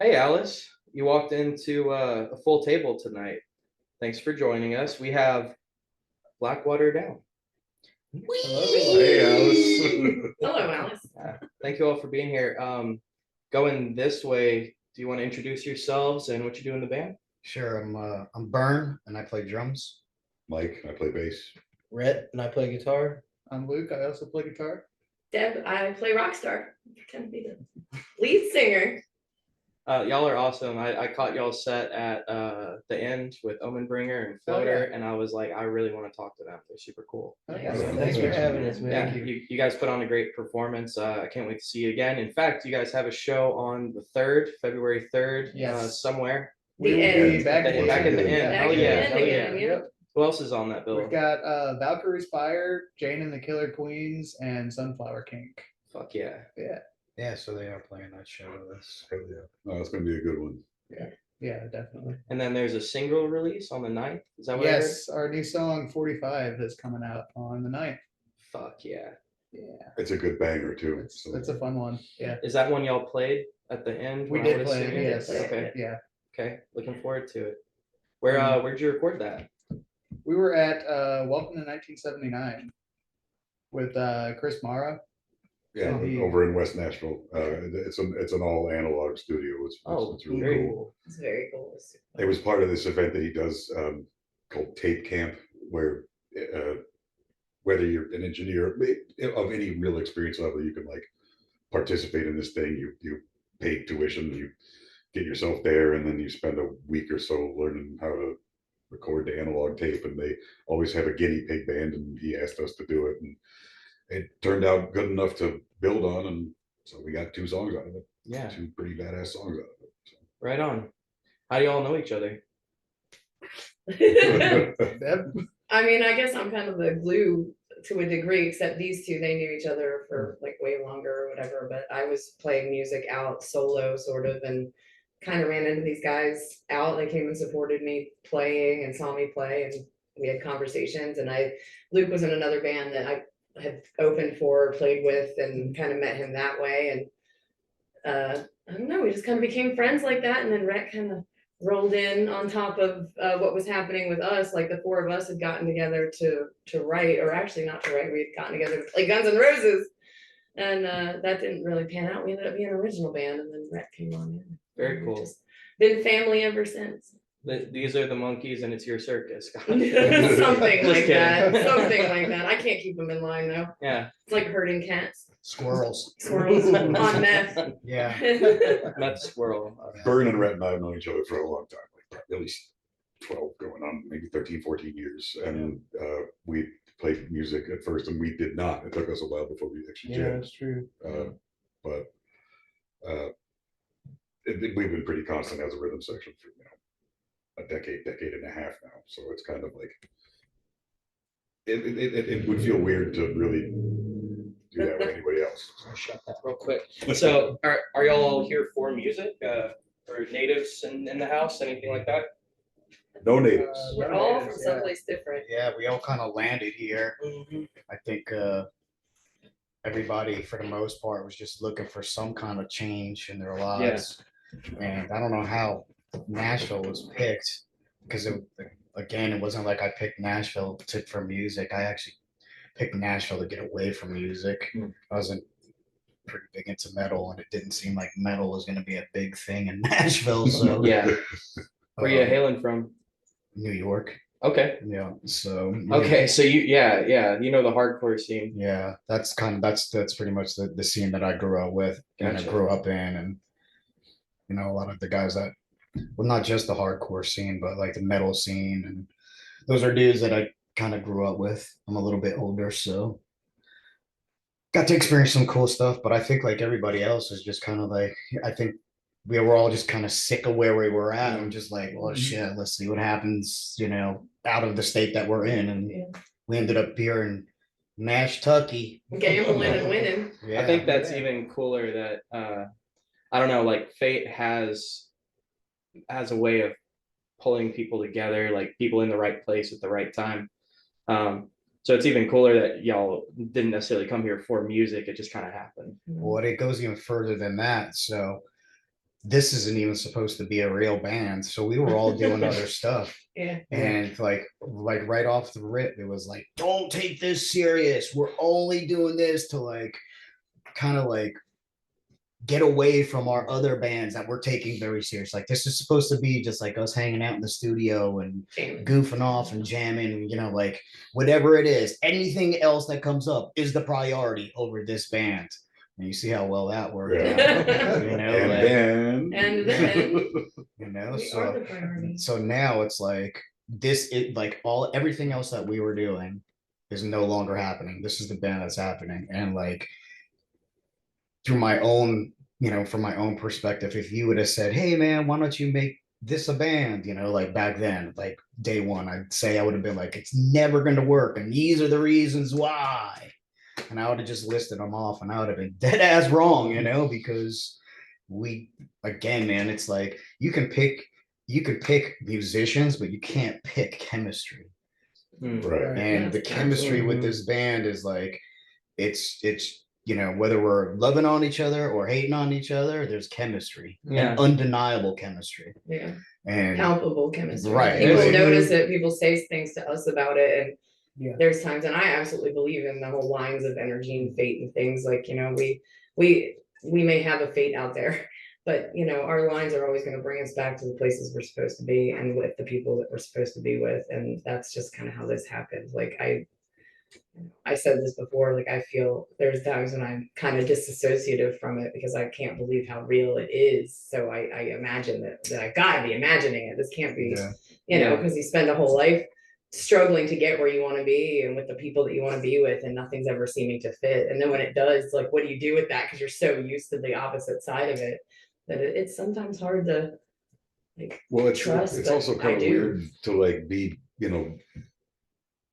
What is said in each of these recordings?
Hey, Alice, you walked into a full table tonight. Thanks for joining us. We have Blackwater down. Hello. Hey, Alice. Hello, Alice. Thank you all for being here. Going this way, do you want to introduce yourselves and what you do in the band? Sure, I'm Bern and I play drums. Mike, I play bass. Rhett, and I play guitar. I'm Luke. I also play guitar. Deb, I play Rockstar. I pretend to be the lead singer. Y'all are awesome. I caught y'all set at the end with Omenbringer and Floater, and I was like, I really want to talk to them. They're super cool. Thanks for having us, man. Yeah, you guys put on a great performance. I can't wait to see you again. In fact, you guys have a show on the 3rd, February 3rd, Yes. somewhere. We will end. be back Back at the end. Back Hell at the yeah, end hell again, yeah. yeah. Who else is on that bill? We've got Valkyrie's Fire, Jane and the Killer Queens, and Sunflower Kink. Fuck yeah. Yeah, so they are playing that show with us. Hell yeah. No, it's gonna be a good one. Yeah, definitely. And then there's a single release on the 9th. Is that what Yes, our new song 45 is coming out on the 9th. I heard? Fuck yeah. Yeah, It's a good banger too. it's a fun one. Yeah, Is that one y'all played at the end? we when I did was play it. singing? Yes. Okay. Yeah, Okay. Looking forward to it. Where'd you record that? we were at Welcome to 1979 with Chris Mara. Yeah, over in West Nashville. It's an all analog studio. It's really very cool. cool. It's very cool. It was part of this event that he does called Tape Camp, where whether you're an engineer of any real experience level, you can like participate in this thing. You pay tuition, you get yourself there, and then you spend a week or so learning how to record the analog tape. And they always have a guinea pig band, and he asked us to do it, and it turned out good enough to build on, and so we got 2 songs out of it. Yeah. 2 pretty badass songs out of it. So. Right on. How do y'all know each other? Deb? I mean, I guess I'm kind of the glue to a degree, except these two, they knew each other for like way longer or whatever, but I was playing music out solo sort of, and kind of ran into these guys out. They came and supported me playing and saw me play, and we had conversations, and Luke was in another band that I had opened for, played with, and kind of met him that way. And I don't know, we just kind of became friends like that. And then Rhett kind of rolled in on top of what was happening with us. Like the 4 of us had gotten together to write, or actually not to write, we had gotten together to play Guns N' Roses. And that didn't really pan out. We ended up being an original band, and then Rhett came on in. Very And cool. we've just been family ever since. These are the monkeys and it's your circus. Something Just like that. kidding. Something like that. I can't keep them in line though. Yeah. It's like herding cats. Squirrels. Squirrels on meth. Yeah. Met squirrel. Bern and Rhett and I have known each other for a long time, like at least 12 going on, maybe 13, 14 years. And we played music at first, and we did not. It took us a while before we actually Yeah, jammed. that's true. But we've been pretty constant as a rhythm section for a decade and a half now. So it's kind of like it would feel weird to really do that with anybody else. I'll shut that real quick. So are y'all all here for music? Or natives in the house? Anything like that? No natives. We're all from someplace different. Yeah, we all kind of landed here. I think everybody, for the most part, was just looking for some kind of change in their lives. And I don't know how Nashville was picked, because again, it wasn't like I picked Nashville for music. I actually picked Nashville to get away from music. I wasn't pretty big into metal, and it didn't seem like metal was going to be a big thing in Nashville. So Yeah. Where you hailing from? New York. Okay. Yeah. So Okay. So you you know the hardcore scene. yeah, that's pretty much the scene that I grew up with and I Gotcha. grew up in. And You know, a lot of the guys that, well, not just the hardcore scene, but like the metal scene, and those are dudes that I kind of grew up with. I'm a little bit older, so got to experience some cool stuff. But I think like everybody else is just kind of like, I think we were all just kind of sick of where we were at and just like, well, shit, let's see what happens, you know, out of the state that we're in. And Yeah. we ended up here in Nash, Tucky. Gambling and winning. I think that's even cooler that I don't know, like fate has a way of pulling people together, like people in the right place at the right time. So it's even cooler that y'all didn't necessarily come here for music. It just kind of happened. Well, it goes even further than that. So this isn't even supposed to be a real band. So we were all doing other stuff. Yeah. And like right off the rip, it was like, don't take this serious. We're only doing this to like kind of like get away from our other bands that we're taking very serious. Like this is supposed to be just like us hanging out in the studio and Jamming. goofing off and jamming, you know, like whatever it is. Anything else that comes up is the priority over this band. And you see how well that worked Yeah. out. You know, And like, then. you know, We are the priority. so now it's like this, it like everything else that we were doing is no longer happening. This is the band that's happening. And like through my own, you know, from my own perspective, if you would have said, hey man, why don't you make this a band, you know, like back then, like day one, I'd say I would have been like, it's never going to work. And these are the reasons why. And I would have just listed them off and I would have been dead ass wrong, you know, because we, again, man, it's like you can pick musicians, but you can't pick chemistry. Right. And the chemistry with this band is like, it's, you know, whether we're loving on each other or hating on each other, there's chemistry, and undeniable chemistry. Yeah. And Palpable chemistry. Right. People Right. notice it. People say things to us about it. And Yeah. there's times, and I absolutely believe in the whole lines of energy and fate and things like, you know, we may have a fate out there, but you know, our lines are always going to bring us back to the places we're supposed to be and with the people that we're supposed to be with. And that's just kind of how this happens. Like I said this before, like I feel there's times when I'm kind of disassociative from it because I can't believe how real it is. So I imagine that I gotta be imagining it. This can't be, you know, because you spend a whole life struggling to get where you want to be and with the people that you want to be with, and nothing's ever seeming to fit. And then when it does, like, what do you do with that? Because you're so used to the opposite side of it that it's sometimes hard to like. Well, it's trust, it's but also I kind of do. weird to like be, you know,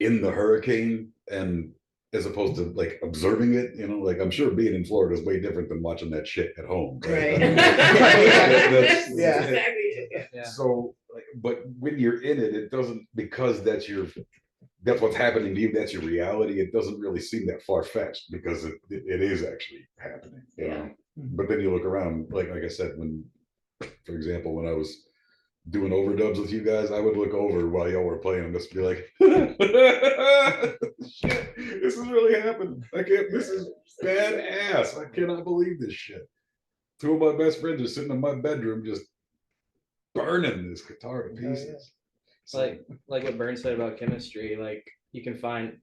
in the hurricane and as opposed to like observing it, you know, like I'm sure being in Florida is way different than watching that shit at home. Right. That's- Yeah. Exactly. Yeah. So, like, but when you're in it, it doesn't, because that's what's happening to you. That's your reality. It doesn't really seem that far fetched because it is actually happening. You know? But then you look around, like I said, when, for example, when I was doing overdubs with you guys, I would look over while y'all were playing and just be like, shit, this is really happening. This is badass. I cannot believe this shit. Two of my best friends are sitting in my bedroom just burning this guitar to pieces. Like what Bern said about chemistry, like you can find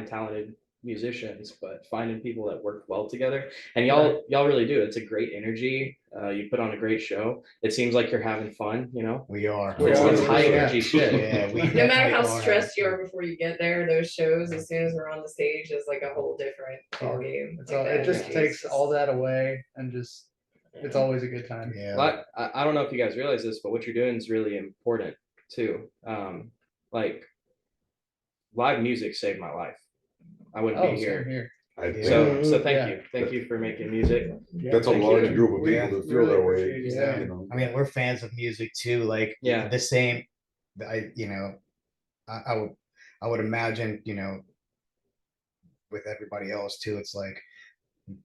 talented musicians, but finding people that work well together, and y'all really do. It's a great energy. You put on a great show. It seems like you're having fun, you know. we are. It's high Yeah. energy shit. Yeah, we No matter how definitely are. stressed you are before you get there, those shows, as soon as we're on the stage, is like a whole different ball game. So it just takes all that away and just it's always a good time. Yeah. Well, I don't know if you guys realize this, but what you're doing is really important too. Like live music saved my life. I wouldn't be Same here. I think So thank Yeah. you. Thank you for making music. that's a Thank large you. group of people Yeah. that feel Really that way. appreciate it. Yeah. You know? I mean, we're fans of music too. Like Yeah. the same. You know, I would imagine, you know, with everybody else too. It's like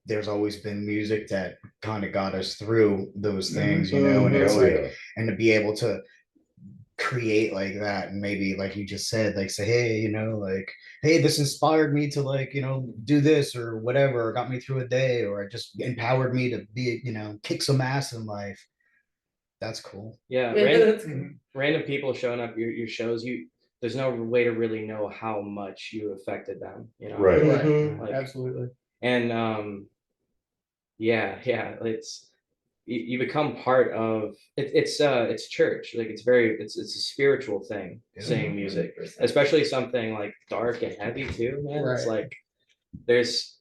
there's always been music that kind of got us through those things, you know, and it's Oh, like, yeah. and to be able to create like that and maybe like you just said, like say, hey, you know, like, hey, this inspired me to like, you know, do this or whatever, or got me through a day, or it just empowered me to be, you know, kick some ass in life. That's cool. Yeah, That's cool. random people showing up your shows. There's no way to really know how much you affected them. You know, Right. Right. Like, Absolutely. and yeah, it's you become part of it. It's church. Like it's a spiritual thing, Yeah. singing music, 100%. especially something like dark and heavy too, man. It's Right. like there's,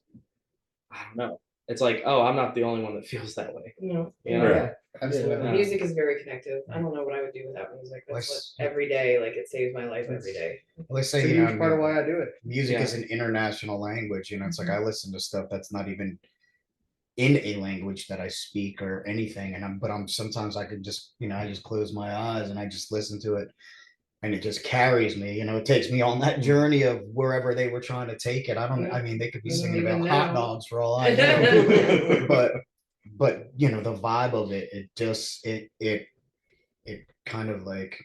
I don't know. It's like, oh, I'm not the only one that feels that way. No. You know? Yeah, absolutely. Yeah. Music is very connective. I don't know what I would do without music. That's what every day, like it saves my life every day. Let's It's say, a you know, huge part of why I do it. music Yeah. is an international language. You know, it's like I listen to stuff that's not even in a language that I speak or anything. But I'm sometimes I can just, you know, I just close my eyes and I just listen to it and it just carries me, you know, it takes me on that journey of wherever they were trying to take it. I mean, they could be You don't singing even about hot know. dogs for all I know, but you know, the vibe of it, it kind of like,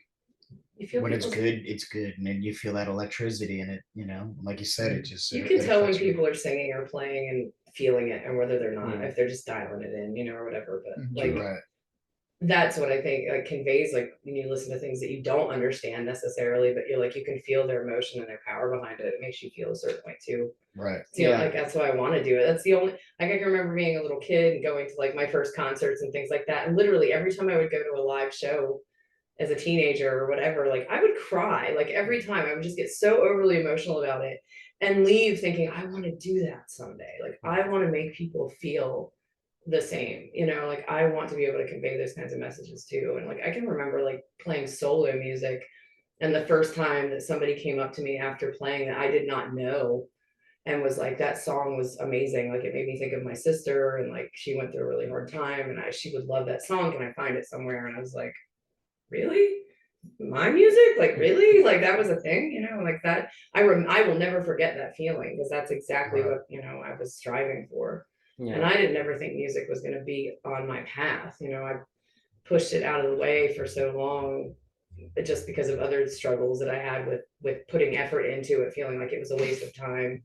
You feel when it's people's- good, it's good. And then you feel that electricity in it, you know, like you said, it just, You it can tell when affects me. people are singing or playing and feeling it, and whether they're not, Mm. if they're just dialing it in, you know, or whatever. But Mhm. like Right. that's what I think like conveys, like when you listen to things that you don't understand necessarily, but you're like you can feel their emotion and their power behind it. It makes you feel a certain way too. Right. So, you know, Yeah. like that's why I want to do it. That's the only like I can remember being a little kid and going to like my first concerts and things like that. And literally every time I would go to a live show as a teenager or whatever, like I would cry. Like every time I would just get so overly emotional about it and leave thinking, I want to do that someday. Like I want to make people feel the same, you know, like I want to be able to convey those kinds of messages too. And like I can remember like playing solo music, and the first time that somebody came up to me after playing that I did not know and was like, that song was amazing. Like it made me think of my sister, and like she went through a really hard time, and she would love that song. Can I find it somewhere? And I was like, really? My music? Like really? Like that was a thing, you know, like that. I will never forget that feeling, because that's exactly Right. what, you know, I was striving for. And Yeah. I didn't never think music was going to be on my path. You know, I pushed it out of the way for so long, just because of other struggles that I had with putting effort into it, feeling like it was a waste of time.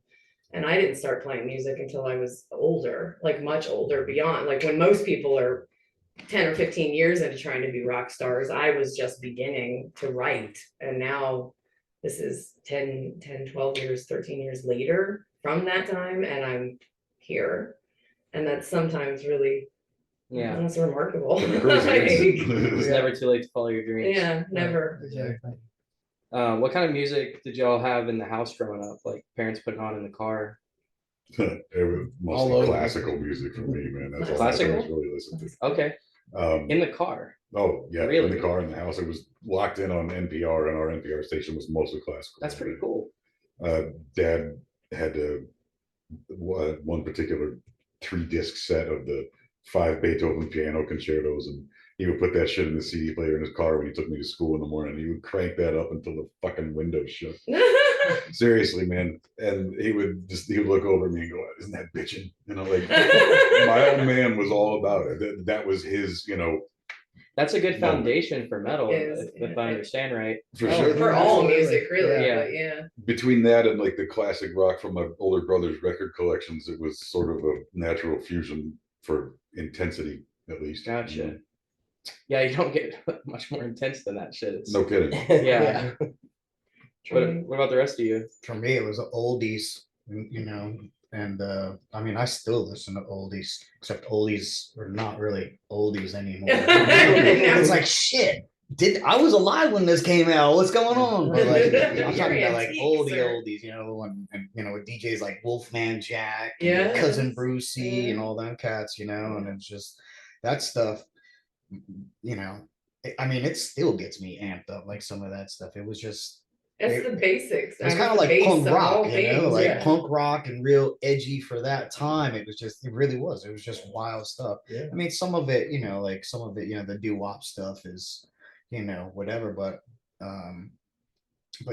And I didn't start playing music until I was older, like much older, beyond like when most people are 10 or 15 years into trying to be rock stars. I was just beginning to write. And now this is 12 years, 13 years later from that time. And I'm here. And that's sometimes really, Yeah. that's remarkable. It's Yeah. never too late to follow your dreams. Yeah, never. Exactly. What kind of music did y'all have in the house growing up? Like parents putting on in the car? It was All mostly over. classical music for me, man. That's all my Classical? parents really listened to. Okay. In the car. Oh yeah, in Really? the car, in the house. It was locked in on NPR, and our NPR station was mostly classical. That's pretty cool. Dad had one particular 3-disc set of the 5 Beethoven piano concertos, and he would put that shit in the CD player in his car when he took me to school in the morning. He would crank that up until the fucking window shut. Seriously, man. And he would look over at me and go, "Isn't that bitching?" You know, like my old man was all about it. That was his, you know. That's a good foundation for metal, Is, if I understand right. For Oh, sure. for all Absolutely. music, really. Yeah. But yeah. Between that and like the classic rock from my older brother's record collections, it was sort of a natural fusion for intensity, at least. Gotcha. Yeah, you don't get much more intense than that shit. It's, No kidding. Yeah. What about the rest of you? For me, it was oldies, you know, and I mean, I still listen to oldies, except oldies are not really oldies anymore. It's like shit. I was alive when this came out? What's going on? But like, I'm talking about like Antiques oldie or- oldies, you know, and you know, with DJs like Wolfman Jack, and Yes. Cousin Brucey, and Yeah. all them cats, you know, and it's just that stuff, you know. I mean, it still gets me amped up, like some of that stuff. It was just. It's the basics. It was I mean, kind of the like base punk of all rock, you know, things, like yeah. punk rock and real edgy for that time. It really was. It was just wild stuff. Yeah. I mean, some of it, you know, like some of it, you know, the doo-wop stuff is, you know, whatever. But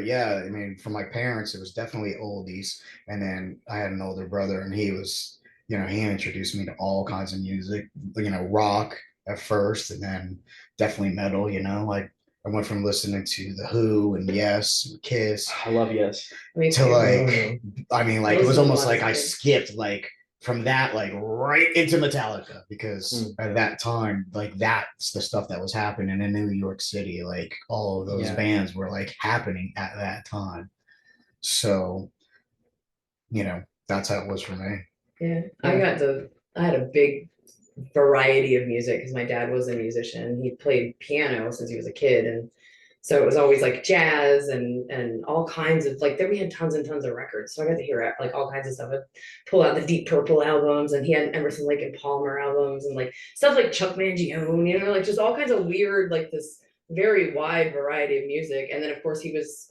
yeah, I mean, for my parents, it was definitely oldies. And then I had an older brother, and he was, you know, he introduced me to all kinds of music, you know, rock at first, and then definitely metal, you know, like I went from listening to The Who and Yes, and Kiss, I love Yes. Me to too. like, I mean, like it Those was are the almost like ones I that- skipped like from that like right into Metallica, because at that time, like that's the stuff that was happening in New York City. Like all of those Yeah. bands were like happening at that time. So, you know, that's how it was for me. Yeah, Yeah. I had a big variety of music because my dad was a musician. He played piano since he was a kid, and so it was always like jazz and all kinds of like then we had tons and tons of records. So I got to hear like all kinds of stuff. I'd pull out the Deep Purple albums, and he had Emerson, Lake and Palmer albums, and like stuff like Chuck Mangione, you know, like just all kinds of weird, like this very wide variety of music. And then of course he was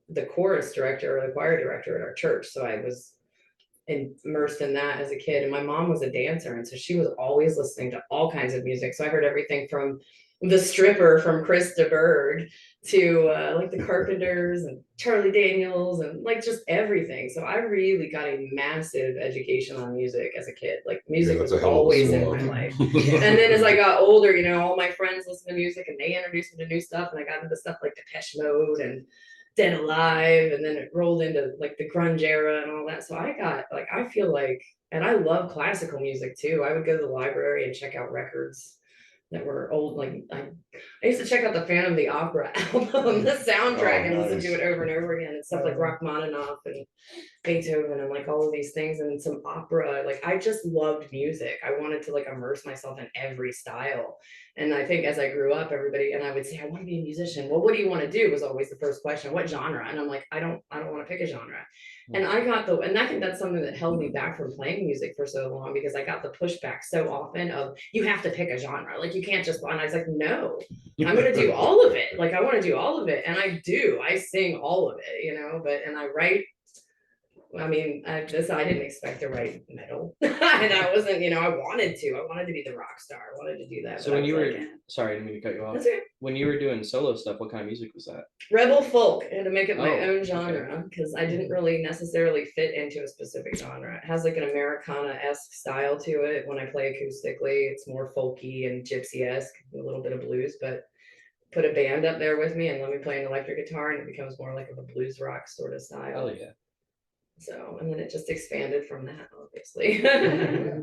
the chorus director or the choir director at our church. So I was immersed in that as a kid. And my mom was a dancer, and so she was always listening to all kinds of music. So I heard everything from the Stripper from Chris de Burgh to like the Carpenters and Charlie Daniels and like just everything. So I really got a massive education on music as a kid. Like music was that's a hell of a always in swab. my life. And then as I got older, you know, all my friends listened to music and they introduced me to new stuff, and I got into stuff like Depeche Mode and Dead Alive, and then it rolled into like the grunge era and all that. So I got like I feel like, and I love classical music too. I would go to the library and check out records that were old. Like I used to check out the Phantom of the Opera album, the soundtrack, and listen to it over and over again, and stuff like Rachmaninoff and Beethoven and like all of these things and some opera. Like I just loved music. I wanted to like immerse myself in every style. And I think as I grew up, everybody and I would say, I want to be a musician. Well, what do you want to do? Was always the first question. What genre? And I'm like, I don't want to pick a genre. And I got and I think that's something that held me back from playing music for so long because I got the pushback so often of you have to pick a genre. Like you can't just, and I was like, no, I'm going to do all of it. Like I want to do all of it. And I do, I sing all of it, you know, and I write. I mean, I didn't expect to write metal. And I wasn't, you know, I wanted to be the rock star. I wanted to do that. So but when I you was were, like, sorry, I didn't mean to cut you off. that's okay. When you were doing solo stuff, what kind of music was that? Rebel folk. I had to make it my Oh, own genre because I didn't really necessarily fit into a specific genre. It has like an Americana-esque style to it. When I play acoustically, it's more folky and gypsy-esque, a little bit of blues, but put a band up there with me and let me play an electric guitar and it becomes more like of a blues rock sort of style. Oh yeah. So, and then it just expanded from that, obviously.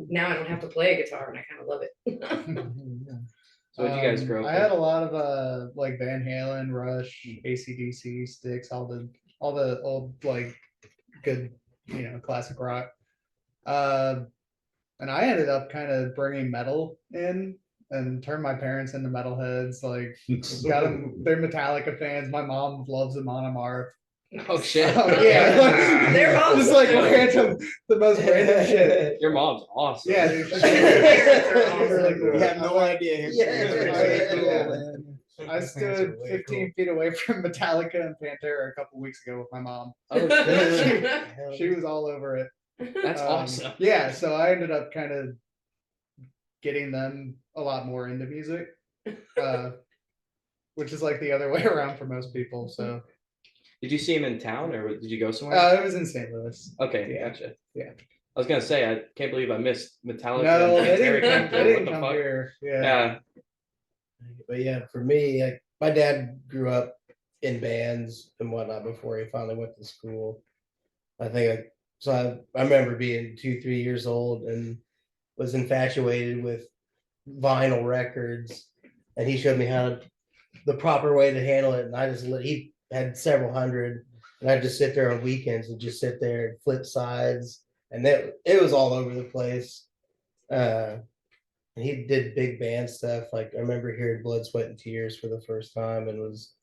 Now I don't have to play a guitar and I kind of love it. So what did you guys grow up I with? had a lot of like Van Halen, Rush, AC/DC, Styx, all the old like good, you know, classic rock. And I ended up kind of bringing metal in and turned my parents into metalheads. Like got them, they're Metallica fans. My mom loves them on Amarth. Oh shit. Yeah, They're awesome. just like random, the most random shit. Your mom's awesome. Yeah, dude. Really cool. You have no idea. I stood 15 feet away from Metallica and Pantera a couple weeks ago with my mom. Oh shit. She was all over it. That's awesome. Yeah, so I ended up kind of getting them a lot more into music, which is like the other way around for most people. So Did you see him in town or did you go somewhere? it was in St. Louis. Okay, yeah. gotcha. Yeah. I was gonna say I can't believe I missed Metallica. No, and they Pantera didn't come, came they through. didn't What the come fuck? here. Yeah. Yeah. But yeah, for me, like my dad grew up in bands and whatnot before he finally went to school. I think I remember being 2-3 years old and was infatuated with vinyl records, and he showed me the proper way to handle it. And I just he had several hundred, and I'd just sit there on weekends and just sit there and flip sides, and it was all over the place. And he did big band stuff. Like I remember hearing Blood, Sweat, and Tears for the first time and was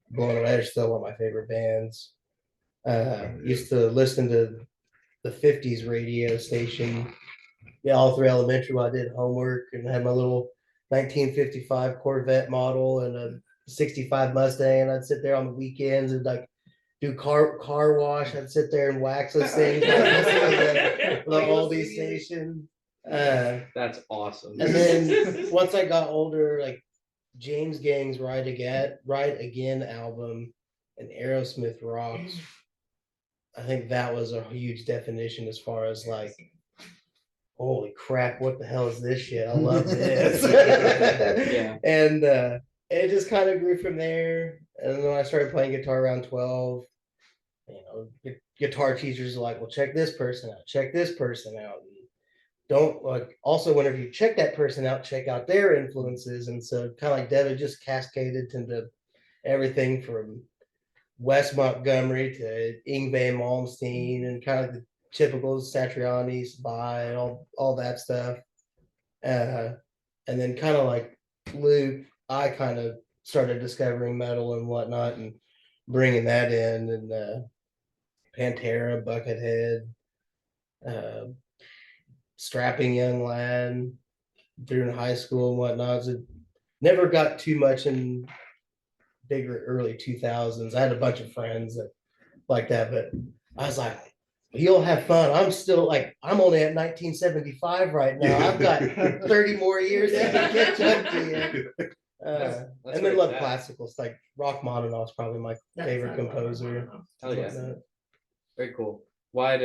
blown away. They're still one of my favorite bands. Used to listen to the 50s radio station. Yeah, all through elementary while I did homework and had my little 1955 Corvette model and a 65 Mustang. And I'd sit there on the weekends and like do car wash. I'd sit there and wax those things. The oldie station. That's awesome. And then once I got older, like James Gang's Ride Again album and Aerosmith Rocks, I think that was a huge definition as far as like, holy crap, what the hell is this shit? I love this. Yeah. And it just kind of grew from there. And then I started playing guitar around 12. You know, guitar teachers are like, well, check this person out, check this person out. Don't like also whenever you check that person out, check out their influences. And so kind of like David just cascaded into everything from Wes Montgomery to Yngwie Malmsteen and kind of the typical Satriani, Spy, and all that stuff. And then kind of like Luke, I kind of started discovering metal and whatnot and bringing that in, and Pantera, Buckethead, uh, Strapping Young Lad during high school and whatnot. So never got too much in bigger early 2000s. I had a bunch of friends that like that, but I was like, you'll have fun. I'm still like, I'm only at 1975 right now. I've got 30 more years to catch up to you. That's And where then love it's at. classicals like Rachmaninoff's probably my favorite composer. Hell yeah. Whatnot. Very cool. Wide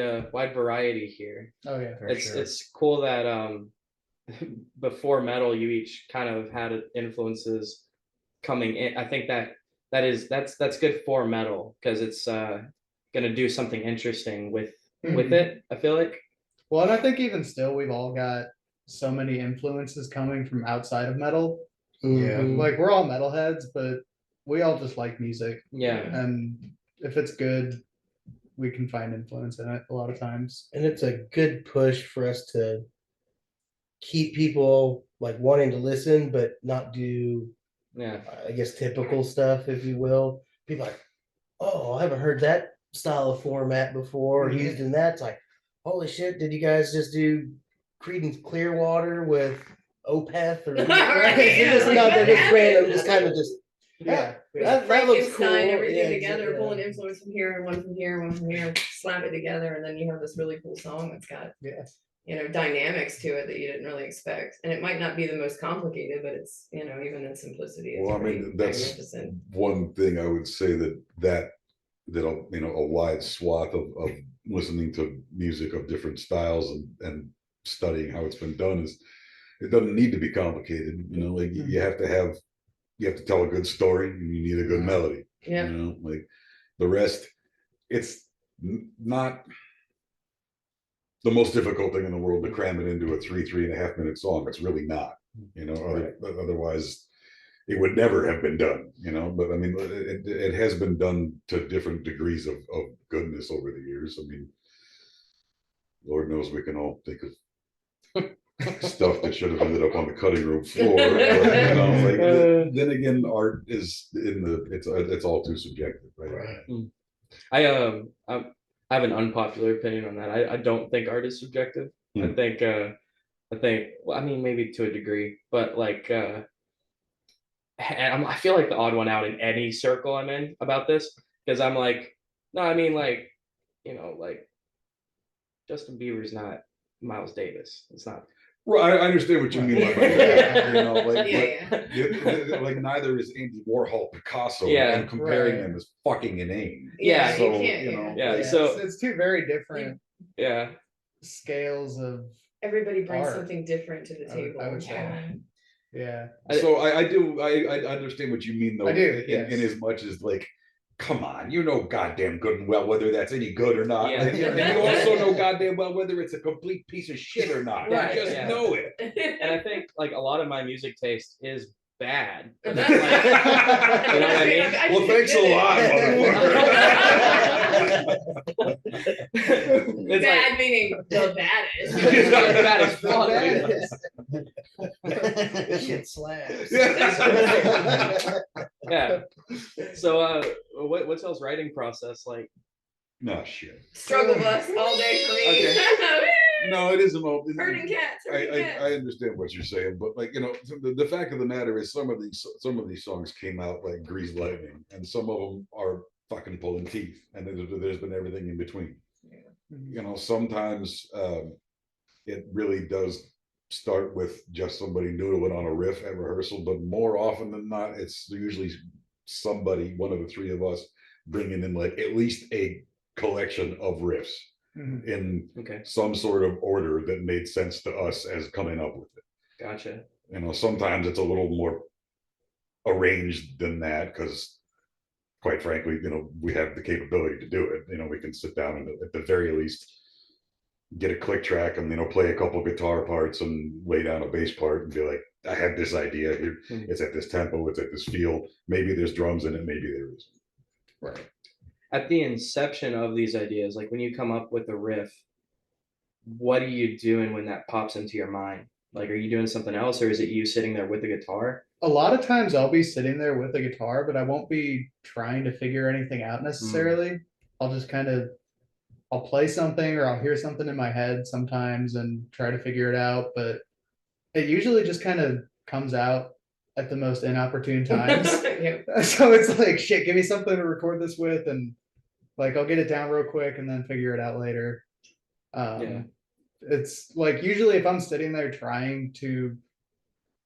variety here. Oh yeah. For It's sure. it's cool that before metal you each kind of had influences coming in. I think that's good for metal because it's gonna do something interesting with it. I feel like. Well, and I think even still, we've all got so many influences coming from outside of metal. Yeah. Mhm. Like we're all metalheads, but we all just like music, Yeah. and if it's good, we can find influence in it a lot of times. And it's a good push for us to keep people like wanting to listen, but not do, Yeah. I guess, typical stuff, if you will. People are like, oh, I haven't heard that style of format before or used in that. It's like, holy shit, did you guys just do Creedence Clearwater with Opeth or Right, it's just yeah, not like, that it's what random, happened? just kind of just Yeah. that looks cool. Frankenstein everything Yeah, together, yeah. pulling influence from here and one from here and one from here, slap it together, and then you have this really cool song that's got dynamics to it that you didn't really expect. And it might not be the most complicated, but it's even in simplicity, it's Well, I pretty mean, that's magnificent. one thing I would say that a wide swath of listening to music of different styles and studying how it's been done is it doesn't need to be complicated. Like you have to tell a good story and you need a good melody. Yeah. Like the rest, it's not the most difficult thing in the world to cram it into a 3.5 minute song. It's really not, otherwise it would never have been done, but I mean, it has been done to different degrees of goodness over the years. I mean, Lord knows we can all think of stuff that should have ended up on the cutting room floor. But, then again, art is it's all too subjective, right? I have an unpopular opinion on that. I don't think art is subjective. I think well, I mean, maybe to a degree, but like I feel like the odd one out in any circle I'm in about this because I'm like, no, I mean like like Justin Bieber's not Miles Davis. It's not. Well, I understand what you mean by that. Like neither is Andy Warhol Picasso, and comparing them is fucking inane. Yeah, so you can't, so it's two very different scales of everybody brings art. something different to the table. I would say. Yeah. So I understand what you mean though. I do, in as much as like, come on, goddamn good and well whether that's any good or not. Yeah. And you also know goddamn well whether it's a complete piece of shit or not. Right, You just know it. And I think like a lot of my music taste is bad. But Like, that's like, you know what I mean? Well, thanks a lot, motherfucker. It's bad like, meaning the baddest. it's not the baddest fuck. This shit slaps. Yeah. So what's y'all's writing process like? No shit. Struggle bus all day for me. No, it isn't all. Herding cats. Herding cats. I understand what you're saying, but like the fact of the matter is some of these songs came out like greased lightning, and some of them are fucking pulling teeth, and there's been everything in between. Sometimes it really does start with just somebody noodling on a riff at rehearsal, but more often than not, it's usually somebody, one of the three of us, bringing in like at least a collection of riffs in some sort of order that made sense to us as coming up with it. Gotcha. Sometimes it's a little more arranged than that because quite frankly, we have the capability to do it. We can sit down and at the very least get a click track and play a couple guitar parts and lay down a bass part and be like, I had this idea here. It's at this tempo, it's at this feel. Maybe there's drums in it, maybe there isn't. Right. At the inception of these ideas, like when you come up with a riff, what are you doing when that pops into your mind? Like, are you doing something else, or is it you sitting there with the guitar? A lot of times I'll be sitting there with a guitar, but I won't be trying to figure anything out necessarily. I'll just kind of I'll play something or I'll hear something in my head sometimes and try to figure it out, but it usually just kind of comes out at the most inopportune times. Yeah. So it's like, shit, give me something to record this with, and like I'll get it down real quick and then figure it out later. Yeah. It's like usually if I'm sitting there trying to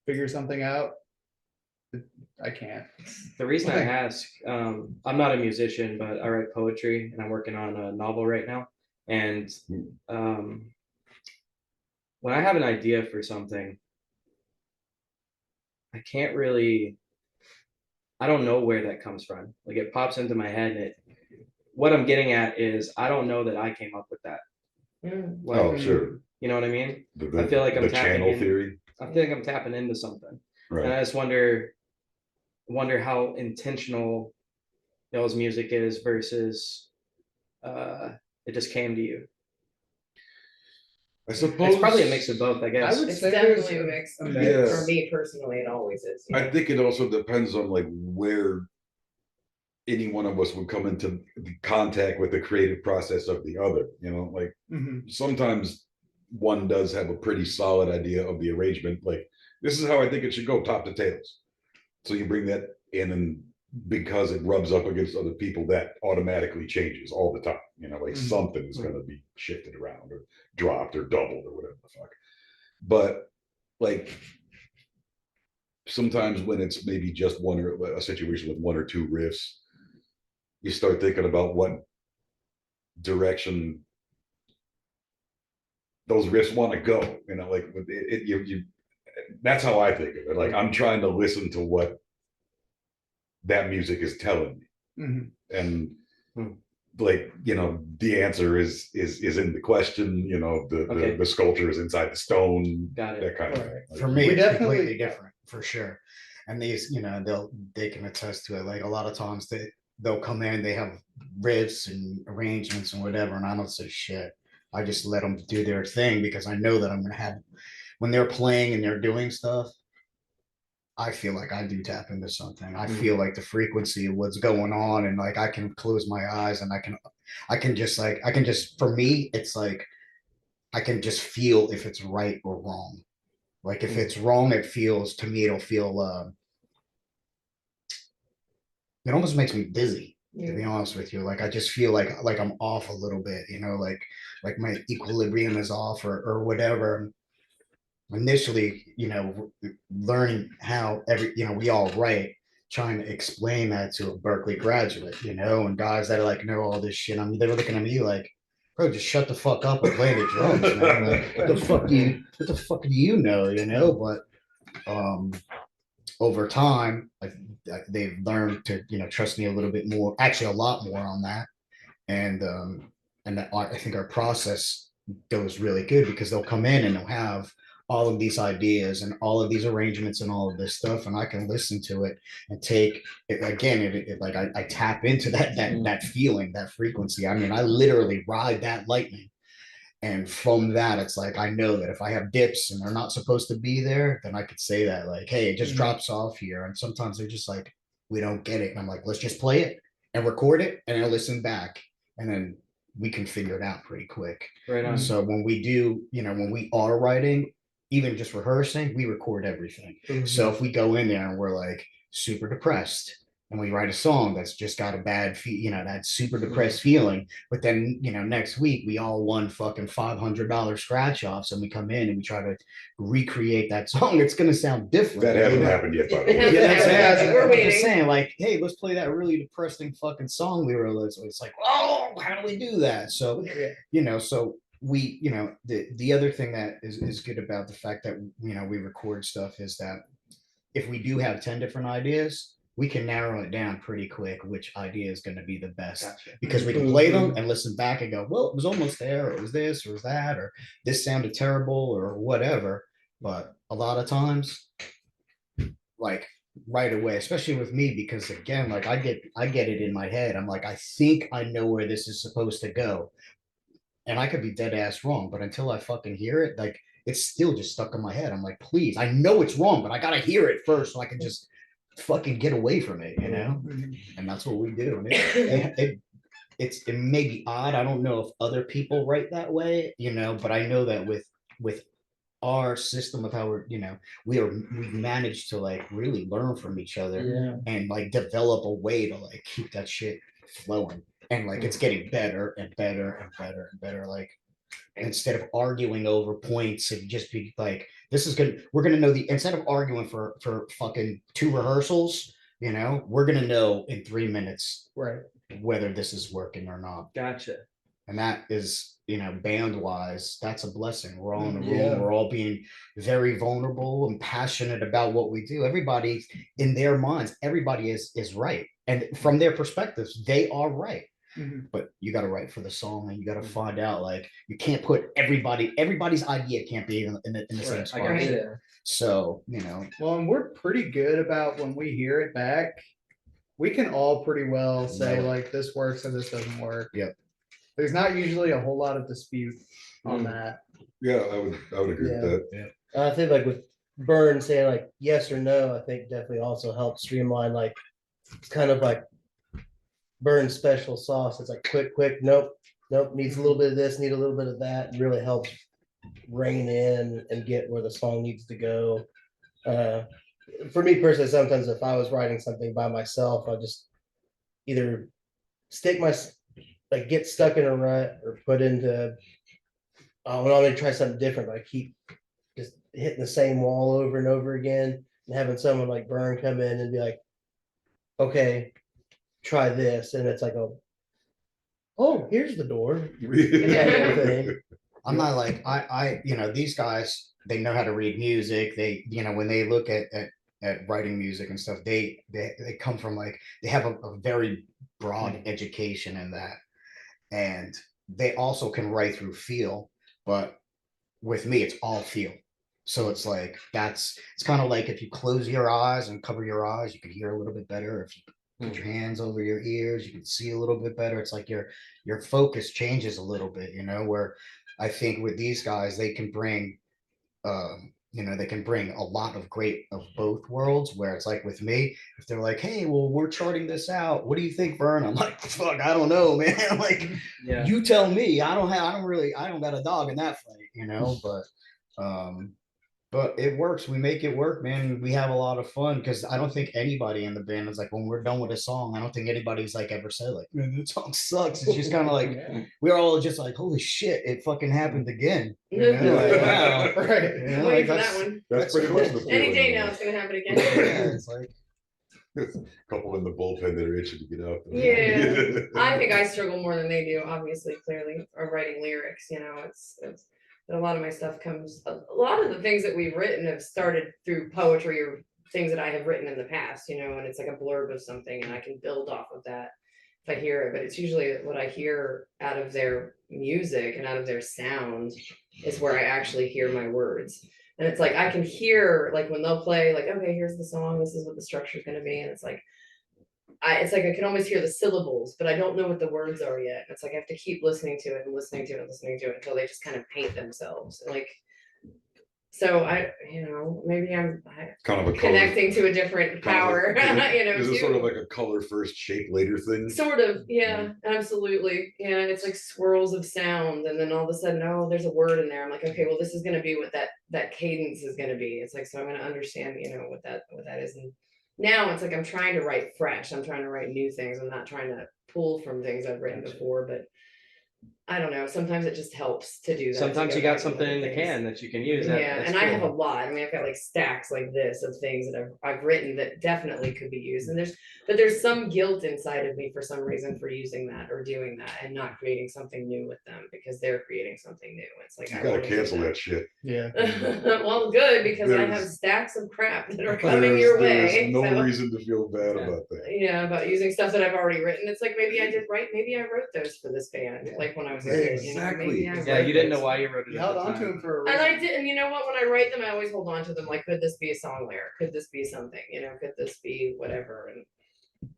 figure something out, I can't. The reason I Okay. ask, I'm not a musician, but I write poetry and I'm working on a novel right now. And when I have an idea for something, I can't really, I don't know where that comes from. Like it pops into my head, and what I'm getting at is I don't know that I came up with that. Mm. Like, Oh, sure. you know what I mean? The, I feel like I'm the tapping channel in. theory. I feel like I'm tapping into something, and I Right. just wonder how intentional y'all's music is versus it just came to you. I suppose It's probably a mix of both, I guess. I would It's say there's definitely a mix. a mix. For me personally, it always is. I think it also depends on like where any one of us would come into contact with the creative process of the other. You know, like Mhm. sometimes one does have a pretty solid idea of the arrangement. Like this is how I think it should go, top to tails. So you bring that in, and because it rubs up against other people, that automatically changes all the time. You know, like Mhm. something is going to be shifted around or dropped or doubled or whatever the fuck. But like sometimes when it's maybe just one or a situation with one or two riffs, you start thinking about what direction those riffs want to go. You know, like you that's how I think of it. Like I'm trying to listen to what that music is telling me. Mhm. And Hmm. like, you know, the answer is in the question, you know, Okay. the sculpture is inside the stone, Got it. that kind of Right. thing. Like, For me, We it's definitely- completely different for sure. And these, they can attest to it. Like a lot of times they'll come in, they have riffs and arrangements and whatever, and I don't say shit. I just let them do their thing because I know that I'm gonna have when they're playing and they're doing stuff. I feel like I do tap into something. I feel like the frequency of what's going on, and like I can close my eyes and I can just for me, it's like I can just feel if it's right or wrong. Like if it's wrong, it feels to me, it'll feel it almost makes me dizzy, to be honest with you. Like I just feel like I'm off a little bit, like my equilibrium is off or whatever. Initially, learning how we all write, trying to explain that to a Berkeley graduate, and guys that are like know all this shit. I mean, they were looking at me like, bro, just shut the fuck up and play the drums, man. Like, what the fuck do you know? But over time, they've learned to trust me a little bit more, actually a lot more on that, and that I think our process goes really good because they'll come in and they'll have all of these ideas and all of these arrangements and all of this stuff, and I can listen to it and take it again. Like I tap into that feeling, that frequency. I mean, I literally ride that lightning. And from that, it's like I know that if I have dips and they're not supposed to be there, then I could say that, like, hey, it just drops off here. And sometimes they're just like, we don't get it. And I'm like, let's just play it and record it and then listen back. And then we can figure it out pretty quick. Right on. So when we do, when we are writing, even just rehearsing, we record everything. So if we go in there and we're like super depressed, and we write a song that's just got a bad that super depressed feeling, but then next week we all won fucking $500 scratch offs, and we come in and we try to recreate that song. It's gonna sound different. that hasn't happened yet, by the way. We're I'm waiting. just saying, like, hey, let's play that really depressing fucking song we wrote. It's like, oh, how do we do that? So so we the other thing that is good about the fact that we record stuff is that if we do have 10 different ideas, we can narrow it down pretty quick which idea is going to be the best. Gotcha. Because we can play them and listen back and go, well, it was almost there, or it was this, or it was that, or this sounded terrible, or whatever. But a lot of times, like right away, especially with me, because again, like I get it in my head. I'm like, I think I know where this is supposed to go. And I could be dead ass wrong, but until I fucking hear it, like it's still just stuck in my head. I'm like, please, I know it's wrong, but I gotta hear it first so I can just fucking get away from it, you know? And that's what we do. And it may be odd. I don't know if other people write that way, you know, but I know that with our system of how we're, you know, we've managed to like really learn from each other and like develop a way to like keep that shit flowing. And like it's getting better and better and better and better. Like instead of arguing over points and just be like, this is good. We're gonna know instead of arguing for fucking 2 rehearsals, you know, we're gonna know in 3 minutes Right. whether this is working or not. Gotcha. And that is, you know, band wise, that's a blessing. We're all in a room. Yeah. We're all being very vulnerable and passionate about what we do. Everybody in their minds, everybody is right. And from their perspectives, they are right. But you got to write for the song and you got to find out, like, you can't put everybody's idea can't be in the same spot. I get it. So, you know, Well, and we're pretty good about when we hear it back, we can all pretty well say No. like this works and this doesn't work. Yep. There's not usually a whole lot of dispute on that. Yeah, I would agree with that. I think like with Burn saying like yes or no, I think definitely also helps streamline like it's kind of like Burn special sauce. It's like quick, nope, needs a little bit of this, need a little bit of that, and really helps rein in and get where the song needs to go. For me personally, sometimes if I was writing something by myself, I just either get stuck in a rut or put into when I'm gonna try something different, but I keep just hitting the same wall over and over again and having someone like Burn come in and be like, okay, try this. And it's like, oh, here's the door. I'm not like, you know, these guys, they know how to read music. They, you know, when they look at writing music and stuff, they come from like, they have a very broad education in that. And they also can write through feel, but with me, it's all feel. So it's like, it's kind of like if you close your eyes and cover your eyes, you can hear a little bit better. If you put your hands over your ears, you can see a little bit better. It's like your focus changes a little bit, you know, where I think with these guys, they can bring, you know, they can bring a lot of great of both worlds, where it's like with me, if they're like, hey, well, we're charting this out, what do you think, Vern? I'm like, fuck, I don't know, man. Like, you tell me. I don't got a dog in that fight, you know, but it works. We make it work, man. We have a lot of fun because I don't think anybody in the band is like, when we're done with a song, I don't think anybody's like ever said like, man, that song sucks. It's just kind of like, we're all just like, holy shit, it fucking happened again. You know? Like, wow. Right. You know, Waiting like, for that one. That's pretty much the Any feeling. day now, it's gonna happen again. yeah, it's like, A couple in the bullpen that are itching to get out. Yeah, I think I struggle more than they do, obviously, clearly, or writing lyrics, you know, it's a lot of my stuff comes, a lot of the things that we've written have started through poetry or things that I have written in the past, you know, and it's like a blurb of something and I can build off of that if I hear it, but it's usually what I hear out of their music and out of their sound is where I actually hear my words. And it's like I can hear like when they'll play, like, okay, here's the song, this is what the structure is going to be. And it's like I can almost hear the syllables, but I don't know what the words are yet. It's like I have to keep listening to it and listening to it and listening to it until they just kind of paint themselves. Like, so maybe I'm kind of a connecting to a different power, Is it sort of like a color first, shape later thing? Sort of, yeah, absolutely. Yeah, it's like swirls of sound, and then all of a sudden, oh, there's a word in there. I'm like, okay, well, this is gonna be what that cadence is gonna be. It's like, so I'm gonna understand, what that is. And now it's like I'm trying to write fresh. I'm trying to write new things. I'm not trying to pull from things I've written before, but I don't know. Sometimes it just helps to do that. Sometimes you got something in the can that you can use. Yeah, and I have a lot. I mean, I've got like stacks like this of things that I've written that definitely could be used. And there's some guilt inside of me for some reason for using that or doing that and not creating something new with them because they're creating something new. It's like you gotta cancel that shit. Yeah. Well, good, because I have stacks of crap that are coming your way. There's no reason to feel bad about that. Yeah, about using stuff that I've already written. It's like maybe I wrote those for this band, like when I was a kid. Exactly. Yeah, you didn't know why you wrote it. You held on to him for a And reason. I did, and you know what? When I write them, I always hold on to them. Like, could this be a song lyric? Could this be something? Could this be whatever?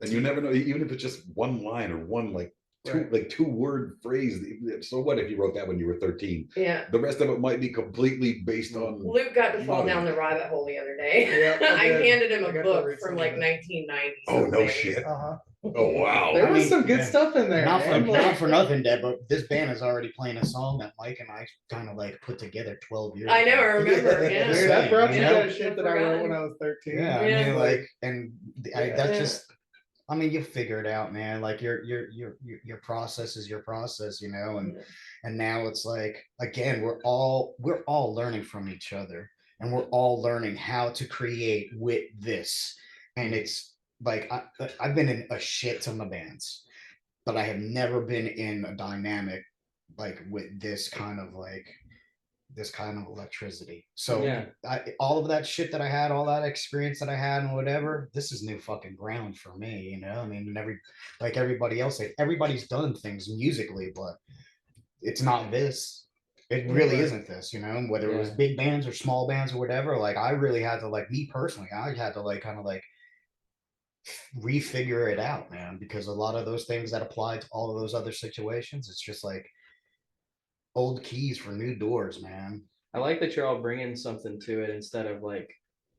And you never know, even if it's just one line or one like two-word phrase. So what if you wrote that when you were 13? Yeah. The rest of it might be completely based on. Luke got to fall Nothing. down the rabbit hole the other day. Yeah, I I did. handed him I a got to book read from some like of it. 1990. Oh no something. shit! Uh-huh. Oh wow! There I was mean, some good yeah. stuff in there. Not for, man. not for nothing, Deb, but this band is already playing a song that Mike and I kind of like put together 12 years I know, I ago. remember. Yeah. Dude, I brought You you know? guys shit that I wrote when I was 13. Yeah, I Yeah. mean, like, and that's Yeah. just, I mean, you figure it out, man. Like your process is your process, you know, and now it's like, again, we're all learning from each other, and we're all learning how to create with this. And it's like, I've been in a shit ton of bands, but I have never been in a dynamic like with this kind of electricity. So Yeah. all of that shit that I had, all that experience that I had and whatever, this is new fucking ground for me, you know? I mean, like everybody else, like everybody's done things musically, but it's not this. It really isn't this, you know, whether it was big bands or small bands or whatever. Like I really had to, like, me personally, I had to like kind of like refigure it out, man, because a lot of those things that apply to all of those other situations, it's just like old keys for new doors, man. I like that you're all bringing something to it instead of like,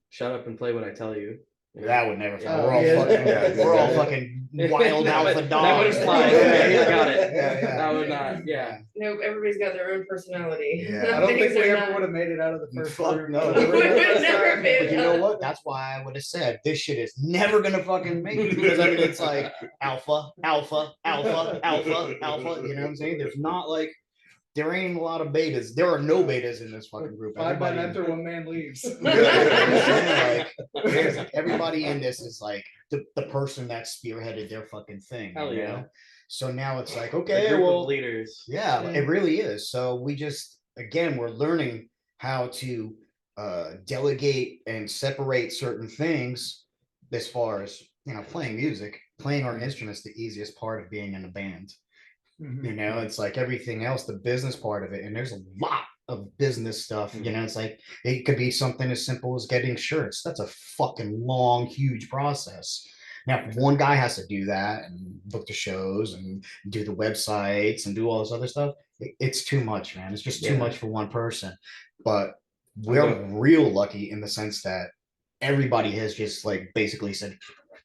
shut up and play what I tell you. That would never fly. Yeah. We're all Yeah. fucking, we're all fucking wild That alpha would- dogs. that would fly. Okay, he's got it. Yeah, yeah. That would not. Yeah. Nope, everybody's got their own personality. Yeah. I don't think Things we are ever not- would have made it out of the first Fuck room. no. We would never But been. you know what? That's why I would have said this shit is never gonna fucking make it, because I mean it's like alpha, alpha, alpha, alpha, alpha. You know what I'm saying? There's not like, there ain't a lot of betas. There are no betas in this fucking group. 5 men Everybody, enter, 1 man leaves. like, everybody in this is like the person that spearheaded their fucking thing. Hell you yeah. know? So now it's like, A okay, group well, of leaders. yeah, Yeah. it really is. So we just, again, we're learning how to delegate and separate certain things as far as, you know, playing music, playing our instruments, the easiest part of being in a band. You know, it's like everything else, the business part of it. And there's a lot of business stuff, you know, it's like, it could be something as simple as getting shirts. That's a fucking long, huge process. Now, if one guy has to do that and book the shows and do the websites and do all this other stuff, it's too much, man. It's just too Yeah. much for one person. But we're real lucky in the sense that everybody has just like basically said,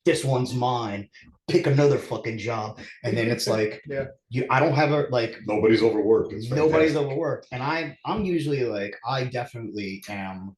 this one's mine, pick another fucking job. And then it's like, Yeah. I don't have a, like, Nobody's overworked. It's nobody's fantastic. overworked. And I'm usually like, I definitely am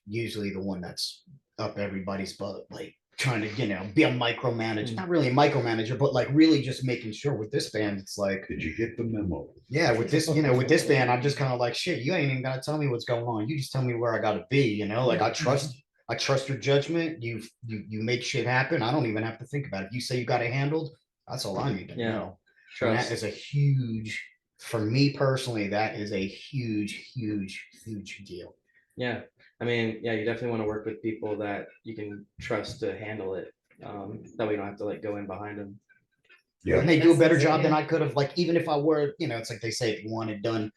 usually the one that's up everybody's butt, like trying to, you know, be a micromanager, not really a micromanager, but like really just making sure with this band, it's like, Did you get the memo? yeah, with this, you know, with this band, I'm just kind of like, shit, you ain't even gotta tell me what's going on. You just tell me where I gotta be, you know, like I trust your judgment. You make shit happen. I don't even have to think about it. You say you got it handled. That's all I need to Yeah. know. And that Trust. is a huge, for me personally, that is a huge, huge, huge deal. Yeah. I mean, yeah, you definitely want to work with people that you can trust to handle it. That way you don't have to like go in behind them. Yeah. And they do a better That's- job than yeah. I could have. Like, even if I were, you know, it's like they say, if you want it done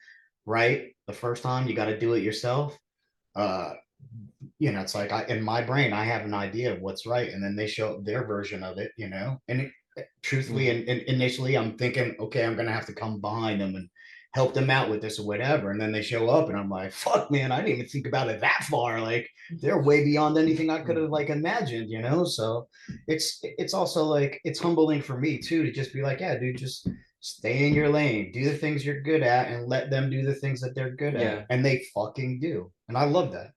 right the first time, you got to do it yourself. You know, it's like in my brain, I have an idea of what's right, and then they show their version of it, you know. And truthfully, and initially, I'm thinking, okay, I'm gonna have to come behind them and help them out with this or whatever. And then they show up, and I'm like, fuck, man, I didn't even think about it that far. Like, they're way beyond anything I could have like imagined, you know. So it's also like, it's humbling for me too to just be like, yeah, dude, just stay in your lane, do the things you're good at, and let them do the things that they're good Yeah. at, and they fucking do. And I love that.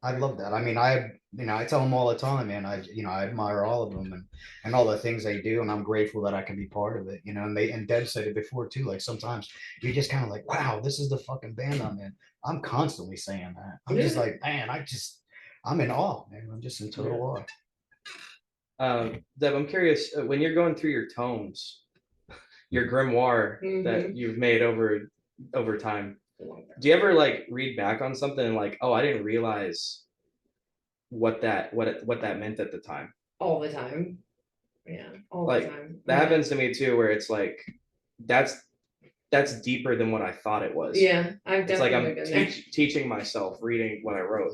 I love that. I mean, I tell them all the time, man. I admire all of them and all the things they do, and I'm grateful that I can be part of it. You know, and Deb said it before too. Like sometimes you're just kind of like, wow, this is the fucking band I'm in. I'm constantly saying that. I'm just like, man, I'm in awe, man. I'm just in total awe. Deb, I'm curious, when you're going through your tomes, your grimoire that you've made over time, do you ever like read back on something and like, oh, I didn't realize what that meant at the time? All the time. Yeah, all Like, the time. That happens to me too, where it's like, that's deeper than what I thought it was. Yeah, I've It's like definitely I'm been there. teaching myself reading what I wrote.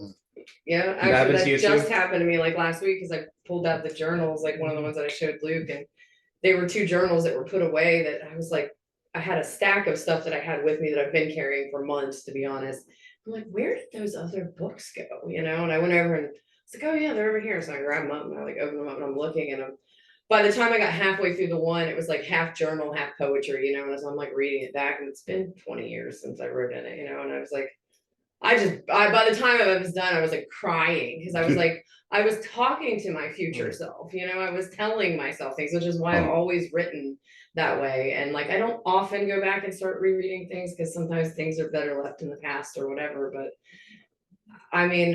Yeah, That happens actually, to that you just too? happened to me like last week because I pulled out the journals, like one of the ones that I showed Luke, and they were two journals that were put away that I was like, I had a stack of stuff that I had with me that I've been carrying for months, to be honest. I'm like, where did those other books go? You know, and I went over and it's like, oh yeah, they're over here. So I grabbed them up and I like opened them up and I'm looking and I'm, by the time I got halfway through the one, it was like half journal, half poetry, you know, and as I'm like reading it back and it's been 20 years since I wrote in it, you know, and I was like, by the time I was done, I was like crying because I was like, I was talking to my future self, you know, I was telling myself things, which is why I've always written that way. And like, I don't often go back and start rereading things because sometimes things are better left in the past or whatever. But I mean,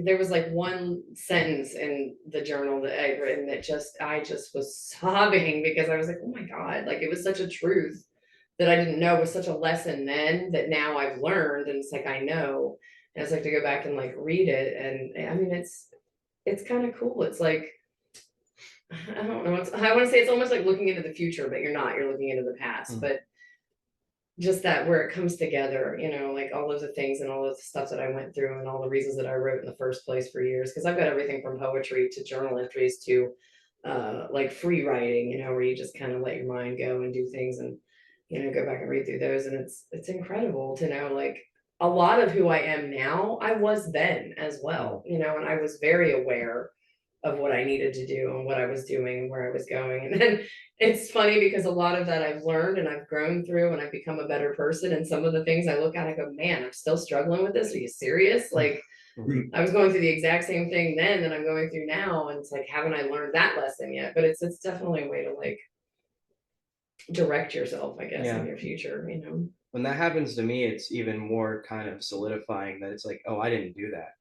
there was like one sentence in the journal that I'd written that I just was sobbing because I was like, oh my God, like it was such a truth that I didn't know was such a lesson then that now I've learned. And it's like, I know, and it's like to go back and like read it. And I mean, it's kind of cool. It's like, I don't know. I want to say it's almost like looking into the future, but you're looking into the past, but just that where it comes together, you know, like all of the things and all of the stuff that I went through and all the reasons that I wrote in the first place for years. Cause I've got everything from poetry to journal entries to like free writing, you know, where you just kind of let your mind go and do things and, you know, go back and read through those. And it's incredible to know like a lot of who I am now, I was then as well, you know, and I was very aware of what I needed to do and what I was doing and where I was going. And then it's funny because a lot of that I've learned and I've grown through and I've become a better person. And some of the things I look at, I go, man, I'm still struggling with this. Are you serious? Like I was going through the exact same thing then that I'm going through now. And it's like, haven't I learned that lesson yet? But it's definitely a way to like direct yourself, I guess, in your future, you know. When that happens to me, it's even more kind of solidifying that it's like, oh, I didn't do that.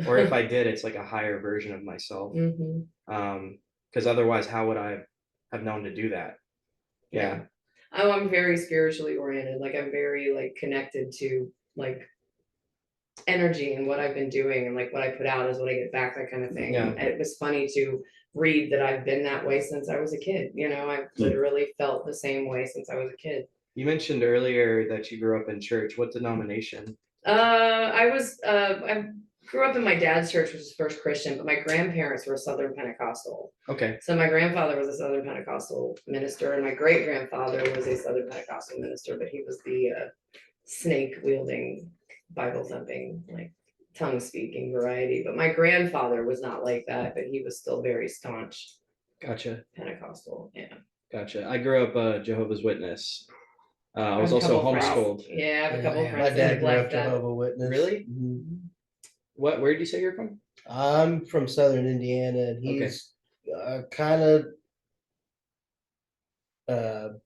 Or if I did, it's like a higher version of myself. Because otherwise, how would I have known to do that? Yeah. Oh, I'm very spiritually oriented. Like I'm very like connected to like energy and what I've been doing and like what I put out is what I get back, that kind of thing. And it was funny to read that I've been that way since I was a kid. You know, I've literally felt the same way since I was a kid. You mentioned earlier that you grew up in church. What denomination? I grew up in my dad's church, which was First Christian, but my grandparents were Southern Pentecostal. Okay. So my grandfather was a Southern Pentecostal minister, and my great grandfather was a Southern Pentecostal minister, but he was the snake wielding, Bible thumping, like tongue speaking variety. But my grandfather was not like that, but he was still very staunch. Gotcha. Pentecostal, yeah. Gotcha. I grew up Jehovah's Witness. I was also homeschooled. Yeah, I have a couple friends. My dad grew up that left Jehovah's Witness. Really? Where did you say you're from? I'm from Southern Indiana, and he's kind of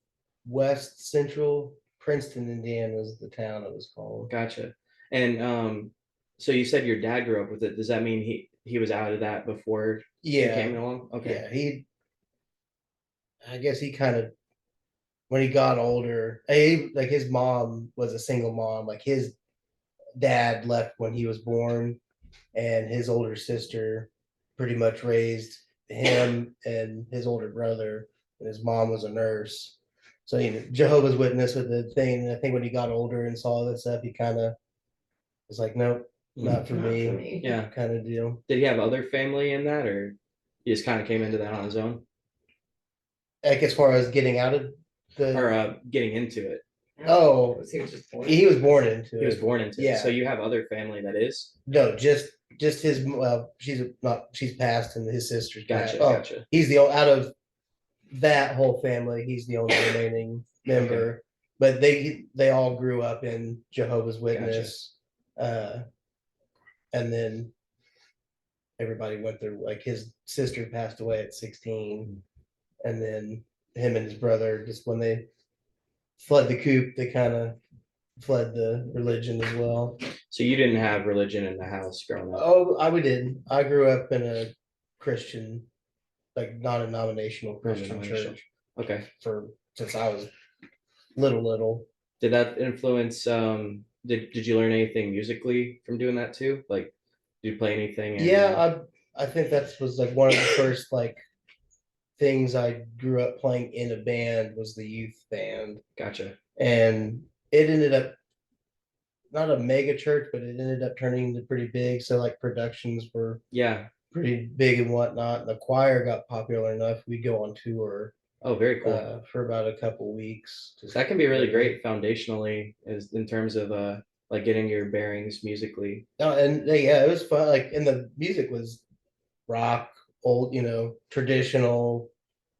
west central Princeton, Indiana is the town it was called. Gotcha. And so you said your dad grew up with it. Does that mean he was out of that before you came along? Okay. Yeah, I guess he kind of, when he got older, like his mom was a single mom. Like his dad left when he was born, and his older sister pretty much raised him and his older brother. And his mom was a nurse. So, you know, Jehovah's Witness with the thing. And I think when he got older and saw this stuff, he kind of was like, nope, not for me. Yeah. Kind of deal. Did he have other family in that, or he just kind of came into that on his own? Like as far as getting out of or getting into it? Oh, he was born into it. He was born into Yeah. it. So you have other family that is? No, just his. Well, she's passed, and his sister's Gotcha. passed. Gotcha. He's the out of that whole family. He's the only remaining member. Okay. But they all grew up in Jehovah's Witness, and then everybody went through. Like his sister passed away at 16, and then him and his brother, just when they fled the coop, they kind of fled the religion as well. So you didn't have religion in the house growing up? Oh, we did. I grew up in a Christian, like non-denominational Christian church. Okay. Since I was little. Did that influence? Did you learn anything musically from doing that too? Like, did you play anything? Yeah, I think that was like one of the first like things I grew up playing in a band was the youth band. Gotcha. And it ended up not a mega church, but it ended up turning into pretty big. So like productions were pretty big and whatnot. And the choir got popular enough. We'd go on tour Oh, very cool. for about a couple weeks. Just That can be really great foundationally, as in terms of like getting your bearings musically. Oh, and yeah, it was fun. Like, and the music was rock, old, traditional,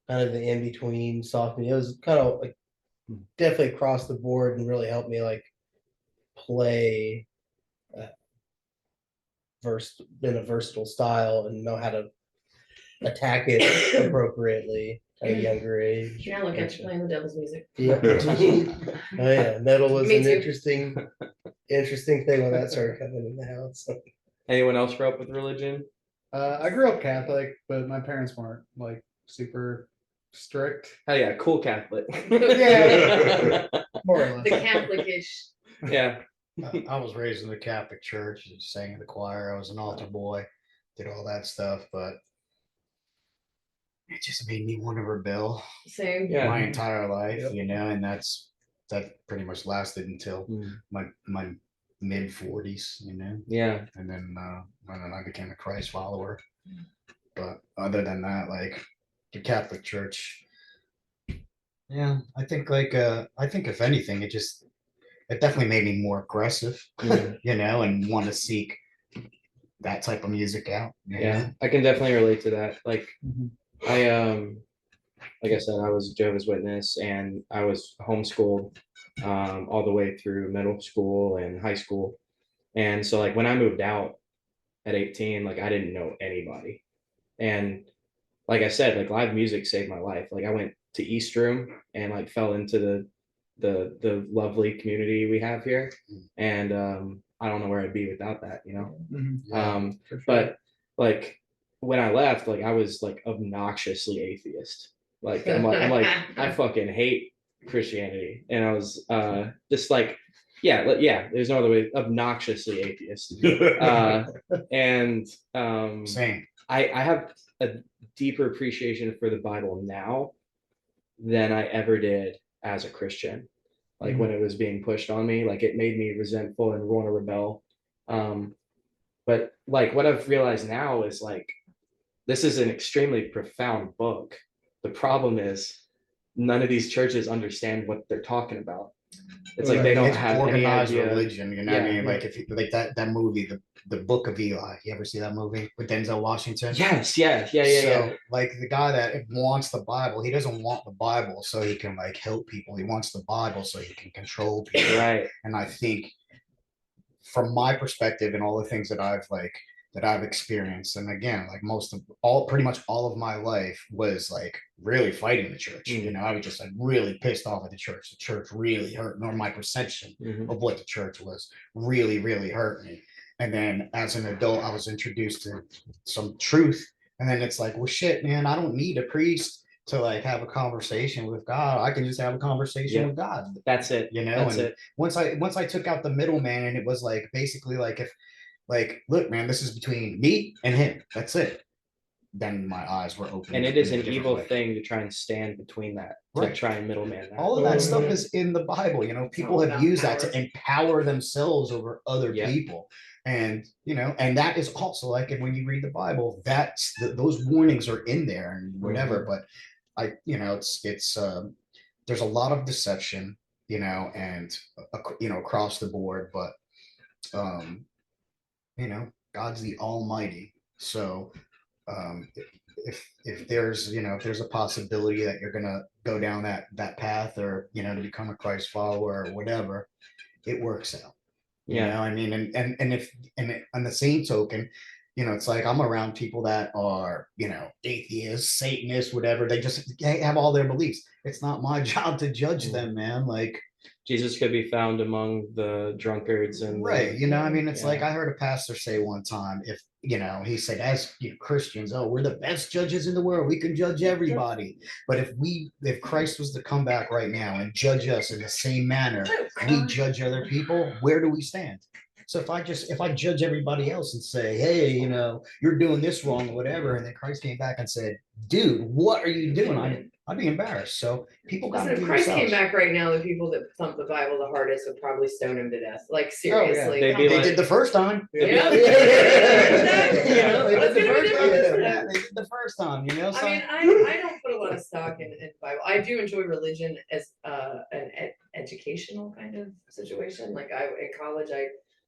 kind of the in between, soft. It was kind of like definitely across the board, and really helped me like play in a versatile style and know how to attack it appropriately at a younger age. Now look at you playing the devil's music. Yep. Oh yeah, metal was Me an too. interesting thing when that started coming in the house. Anyone else grow up with religion? I grew up Catholic, but my parents weren't like super strict. Oh yeah, cool Catholic. Yeah. More or The less. Catholic-ish. Yeah. I was raised in the Catholic Church, sang in the choir. I was an altar boy, did all that stuff, but it just made me want to rebel Same. Yeah. my entire life, Yep. and that pretty much lasted until Mm. my mid 40s, Yeah. and then I became a Christ follower. But other than that, like the Catholic Church, yeah, I think if anything, it definitely made me more aggressive, Mm. and want to seek that type of music out. Yeah. I can definitely relate to that. Like Mhm. I like I said, I was a Jehovah's Witness, and I was homeschooled all the way through middle school and high school. And so like when I moved out at 18, like I didn't know anybody. And like I said, like live music saved my life. Like I went to East Room and like fell into the lovely community we have here. And I don't know where I'd be without that, Mhm. For sure. But like when I left, like I was like obnoxiously atheist. Like I'm like I fucking hate Christianity. And I was just like, yeah, there's no other way, obnoxiously atheist. And Same. I have a deeper appreciation for the Bible now than I ever did as a Christian. Like when it was being pushed on me, like it made me resentful and want to rebel. But like what I've realized now is like this is an extremely profound book. The problem is none of these churches understand what they're talking about. It's like they don't It's have any organized idea. religion, what I Yeah. mean? Like if you like that movie, the Book of Eli. You ever see that movie with Denzel Washington? Yes, yeah. So like the guy that wants the Bible, he doesn't want the Bible so he can like help people. He wants the Bible so he can control people. Right. And I think from my perspective and all the things that I've experienced, and again, like pretty much all of my life was like really fighting the church. I was just like really pissed off at the church. The church really hurt, nor my perception Mhm. of what the church was really, really hurt me. And then as an adult, I was introduced to some truth. And then it's like, well, shit, man, I don't need a priest to like have a conversation with God. I can just have a conversation Yeah. with God. That's it. That's And it. once I took out the middleman, and it was like basically like, if like, look, man, this is between me and him. That's it. Then my eyes were open. And it is in a an different evil way. thing to try and stand between that, to Right. try and middleman that. All of that stuff is in the Bible. People all have about used that power. to empower themselves over other Yeah. people. And and that is also like when you read the Bible, those warnings are in there and whatever. But it's there's a lot of deception, and across the board. But God's the Almighty. So if there's a possibility that you're gonna go down that path, or to become a Christ follower or whatever, it works out. Yeah. I mean, and if on the same token, it's like I'm around people that are atheists, Satanists, whatever. They just have all their beliefs. It's not my job to judge them, man. Like, Jesus could be found among the drunkards and right. I mean, it's yeah. like I heard a pastor say one time, if he said, as Christians, oh, we're the best judges in the world, we can judge everybody. But if Christ was to come back right now and judge us in the same manner we judge other people, where do we stand? So if I judge everybody else and say, hey, you're doing this wrong or whatever, and then Christ came back and said, dude, what are you doing? I'd be embarrassed. So people got to Listen, be if Christ themselves. came back right now, the people that thump the Bible the hardest would probably stone him to death. Like seriously. They'd be They like- did the first time. Yeah. They did What's the gonna be first different this time. time? Yeah, they did the first time, I so mean, I don't put a lot of of stock in Bible. I do enjoy religion as an educational kind of situation. Like in college, I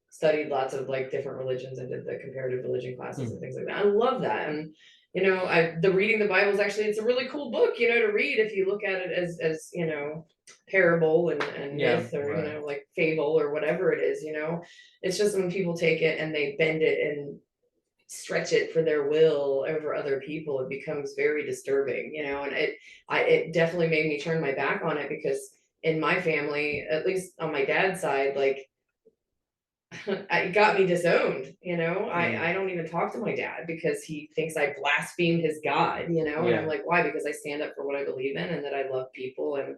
studied lots of like different religions and did the comparative religion classes and things like that. I love that. And you know, the reading the Bible is actually, it's a really cool book, you know, to read if you look at it as you know, parable and myth, or you know, like fable or whatever it is. You know, it's just when people take it and they bend it and stretch it for their will over other people, it becomes very disturbing, you know. And it definitely made me turn my back on it, because in my family, at least on my dad's side, like it got me disowned, you know. I don't even talk to my dad because he thinks I blasphemed his God, you know. And I'm like, why? Because I stand up for what I believe in and that I love people and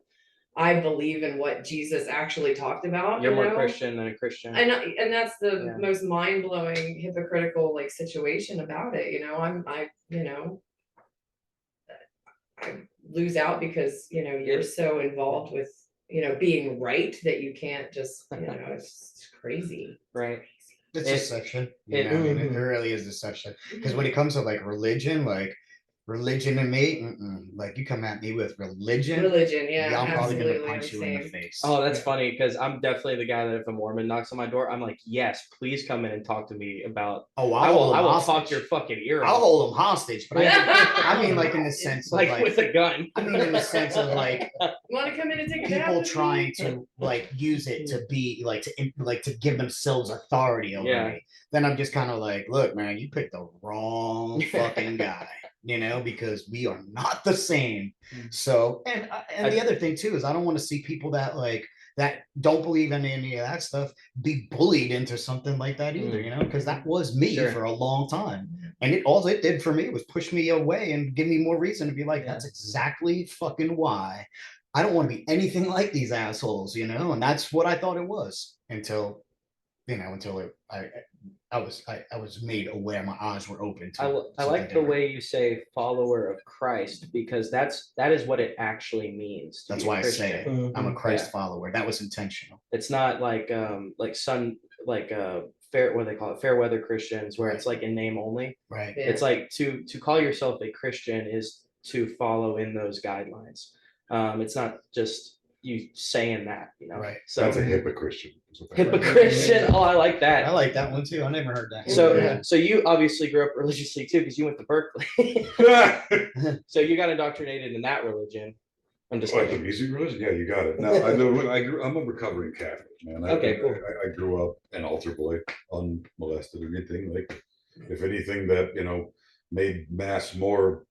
I believe in what Jesus actually talked about. You're you more know? Christian than a Christian. And that's the most mind-blowing hypocritical like situation about it, you know. You know, I lose out because, you know, you're so involved with, you know, being right that you can't just, you know, it's just crazy. Right. It's deception. It It really is deception. Because when it comes to like religion and me, like you come at me with religion, yeah, I'm probably gonna absolutely, punch you in the face. Oh, that's funny, because I'm definitely the guy that if a Mormon knocks on my door, I'm like, yes, please come in and talk to me about. Oh, I will talk your fucking ear I'll off. hold them hostage, but I mean like in the sense of like with a gun. I mean in the sense of like want to come in and take a people trying to like use it to be like to give themselves authority over me. Then I'm just kind of like, look, man, you picked the wrong fucking guy. You know, because we are not the same. So, and the other thing too is I don't want to see people that like that don't believe in any of that stuff be bullied into something like that either. You know, because that was me for a long time, and all it did for me was push me away and give me more reason to be like, that's exactly fucking why I don't want to be anything like these assholes. You know, and that's what I thought it was until I was made aware, my eyes were open to. I like the way you say follower of Christ, because that is what it actually means. That's why I say it. I'm a Christ follower. That was intentional. It's not like fair, what do they call it, fair weather Christians, where it's like in name only. Right. It's like to call yourself a Christian is to follow in those guidelines. It's not just you saying that, you know. Right. So that's a hypocrite. Hypocrite. Oh, I like that. I like that one too. I never heard that. So you obviously grew up religiously too, because you went to Berkeley. So you got indoctrinated in that religion. I'm just like the music religion. Yeah, you got it. Now I know I'm a recovering Catholic, man. Cool. I grew up an altar boy, unmolested or anything. Like, if anything, that you know made mass more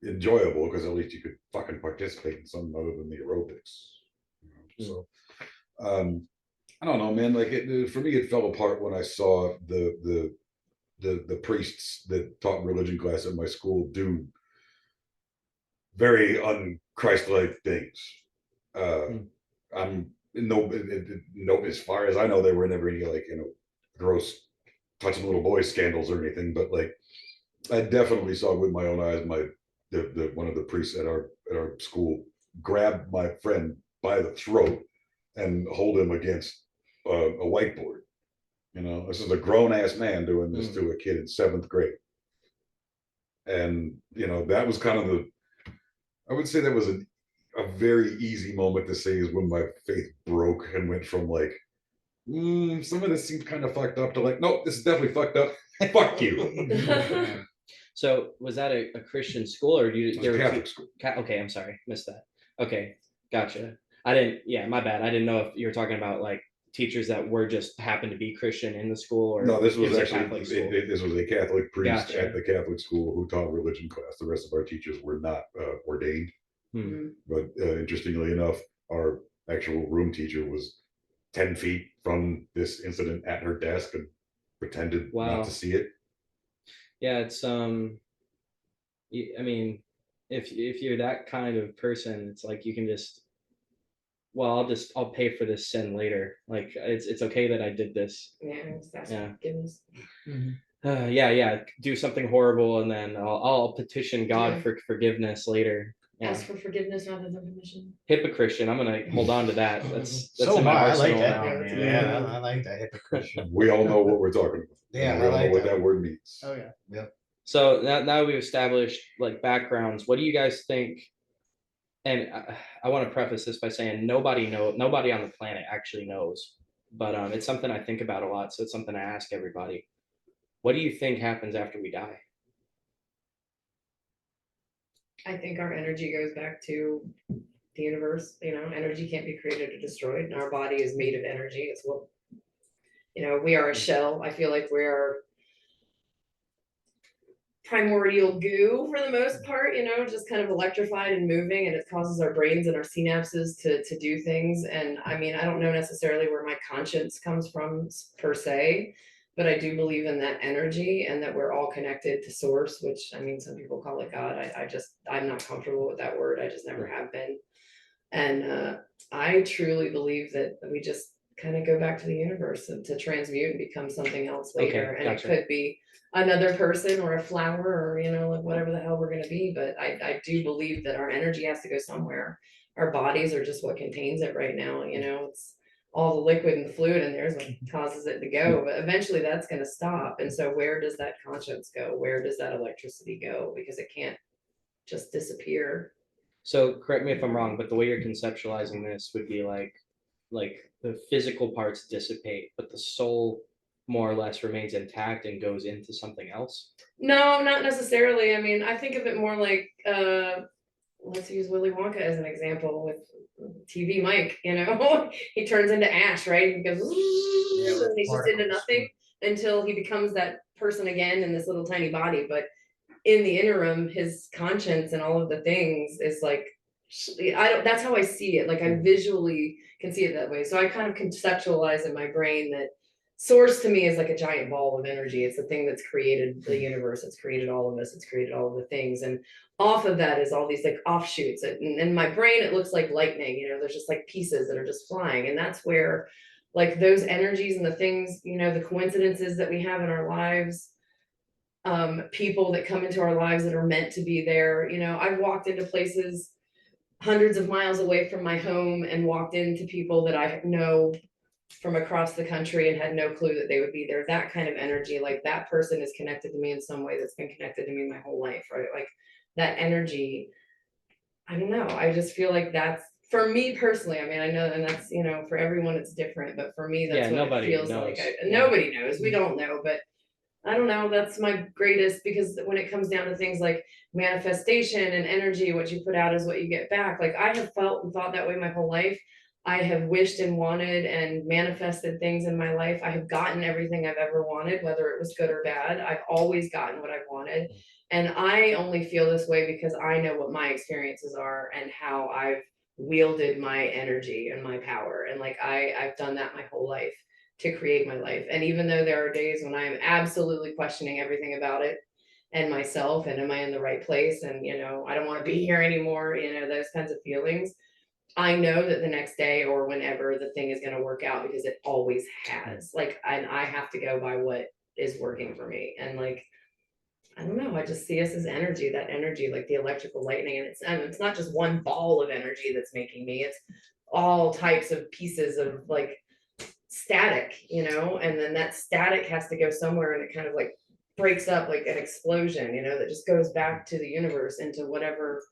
enjoyable, because at least you could fucking participate in something other than the aerobics. You know? So I don't know, man. Like for me, it fell apart when I saw the priests that taught religion class at my school do very unchristlike things. I'm no, as far as I know, there were never any like gross touching little boys scandals or anything. But like, I definitely saw with my own eyes the one of the priests at our school grab my friend by the throat and hold him against a whiteboard. You know, this is a grown ass man doing this to a kid in 7th grade. And you know, that was kind of I would say that was a very easy moment to say is when my faith broke and went from like, some of this seems kind of fucked up to like, nope, this is definitely fucked up. Fuck you. So was that a Christian school, or Catholic school? Okay, I'm sorry, missed that. Okay, gotcha. I didn't. Yeah, my bad. I didn't know if you were talking about like teachers that were just happened to be Christian in the school, or no. This was actually Catholic school. This was a Catholic priest at the Catholic school who taught religion class. The rest of our teachers were not ordained. But interestingly enough, our actual room teacher was 10 feet from this incident at her desk and pretended not to see it. Yeah, it's I mean, if you're that kind of person, it's like you can just, well, I'll pay for this sin later. Like it's okay that I did this. Forgiveness. Do something horrible, and then I'll petition God for forgiveness later. Ask for forgiveness rather than permission. Hypocrite. I'm gonna hold on to that. That's so in my arsenal I like that. now. Yeah, I like that hypocrite. We all know what we're talking about. Yeah, we all know what that word means. Oh yeah. Yep. So now we've established like backgrounds. What do you guys think and I want to preface this by saying nobody on the planet actually knows, but it's something I think about a lot. So it's something I ask everybody. What do you think happens after we die? I think our energy goes back to the universe. Energy can't be created or destroyed, and our body is made of energy. It's what, we are a shell. I feel like we're primordial goo for the most part, just kind of electrified and moving, and it causes our brains and our synapses to do things. And I mean, I don't know necessarily where my conscience comes from per se, but I do believe in that energy and that we're all connected to source, which I mean, some people call it God. I'm not comfortable with that word. I just never have been. And I truly believe that we just kind of go back to the universe and to transmute and become something else later. Okay, and gotcha. It could be another person or a flower or, like whatever the hell we're going to be. But I do believe that our energy has to go somewhere. Our bodies are just what contains it right now. It's all the liquid and the fluid in there is what causes it to go. But eventually that's going to stop. And so where does that conscience go? Where does that electricity go? Because it can't just disappear. So correct me if I'm wrong, but the way you're conceptualizing this would be like the physical parts dissipate, but the soul more or less remains intact and goes into something else. No, not necessarily. I mean, I think of it more like let's use Willy Wonka as an example with TV Mike, he turns into ash, right? He goes and he's just into nothing until he becomes that person again in this little tiny body. But in the interim, his conscience and all of the things is like, that's how I see it. Like I visually can see it that way. So I kind of conceptualize in my brain that source to me is like a giant ball of energy. It's the thing that's created the universe. It's created all of us. It's created all of the things. And off of that is all these like offshoots. And in my brain, it looks like lightning, there's just like pieces that are just flying. And that's where like those energies and the things, the coincidences that we have in our lives, people that come into our lives that are meant to be there. I've walked into places hundreds of miles away from my home and walked into people that I know from across the country and had no clue that they would be there. That kind of energy, like that person is connected to me in some way that's been connected to me my whole life, right? Like that energy, I don't know. I just feel like that's for me personally. I mean, I know, and that's, for everyone it's different, but for me, that's what it feels like. Nobody knows. We don't know, but I don't know. That's my greatest, because when it comes down to things like manifestation and energy, what you put out is what you get back. Like I have felt and thought that way my whole life. I have wished and wanted and manifested things in my life. I have gotten everything I've ever wanted, whether it was good or bad. I've always gotten what I've wanted. And I only feel this way because I know what my experiences are and how I've wielded my energy and my power. And like I've done that my whole life to create my life. And even though there are days when I'm absolutely questioning everything about it and myself, and am I in the right place? And, I don't want to be here anymore, those kinds of feelings. I know that the next day or whenever the thing is going to work out, because it always has. Like, and I have to go by what is working for me. And like, I don't know, I just see us as energy, that energy, like the electrical lightning. And it's not just one ball of energy that's making me, it's all types of pieces of like static, and then that static has to go somewhere, and it kind of like breaks up like an explosion, that just goes back to the universe into whatever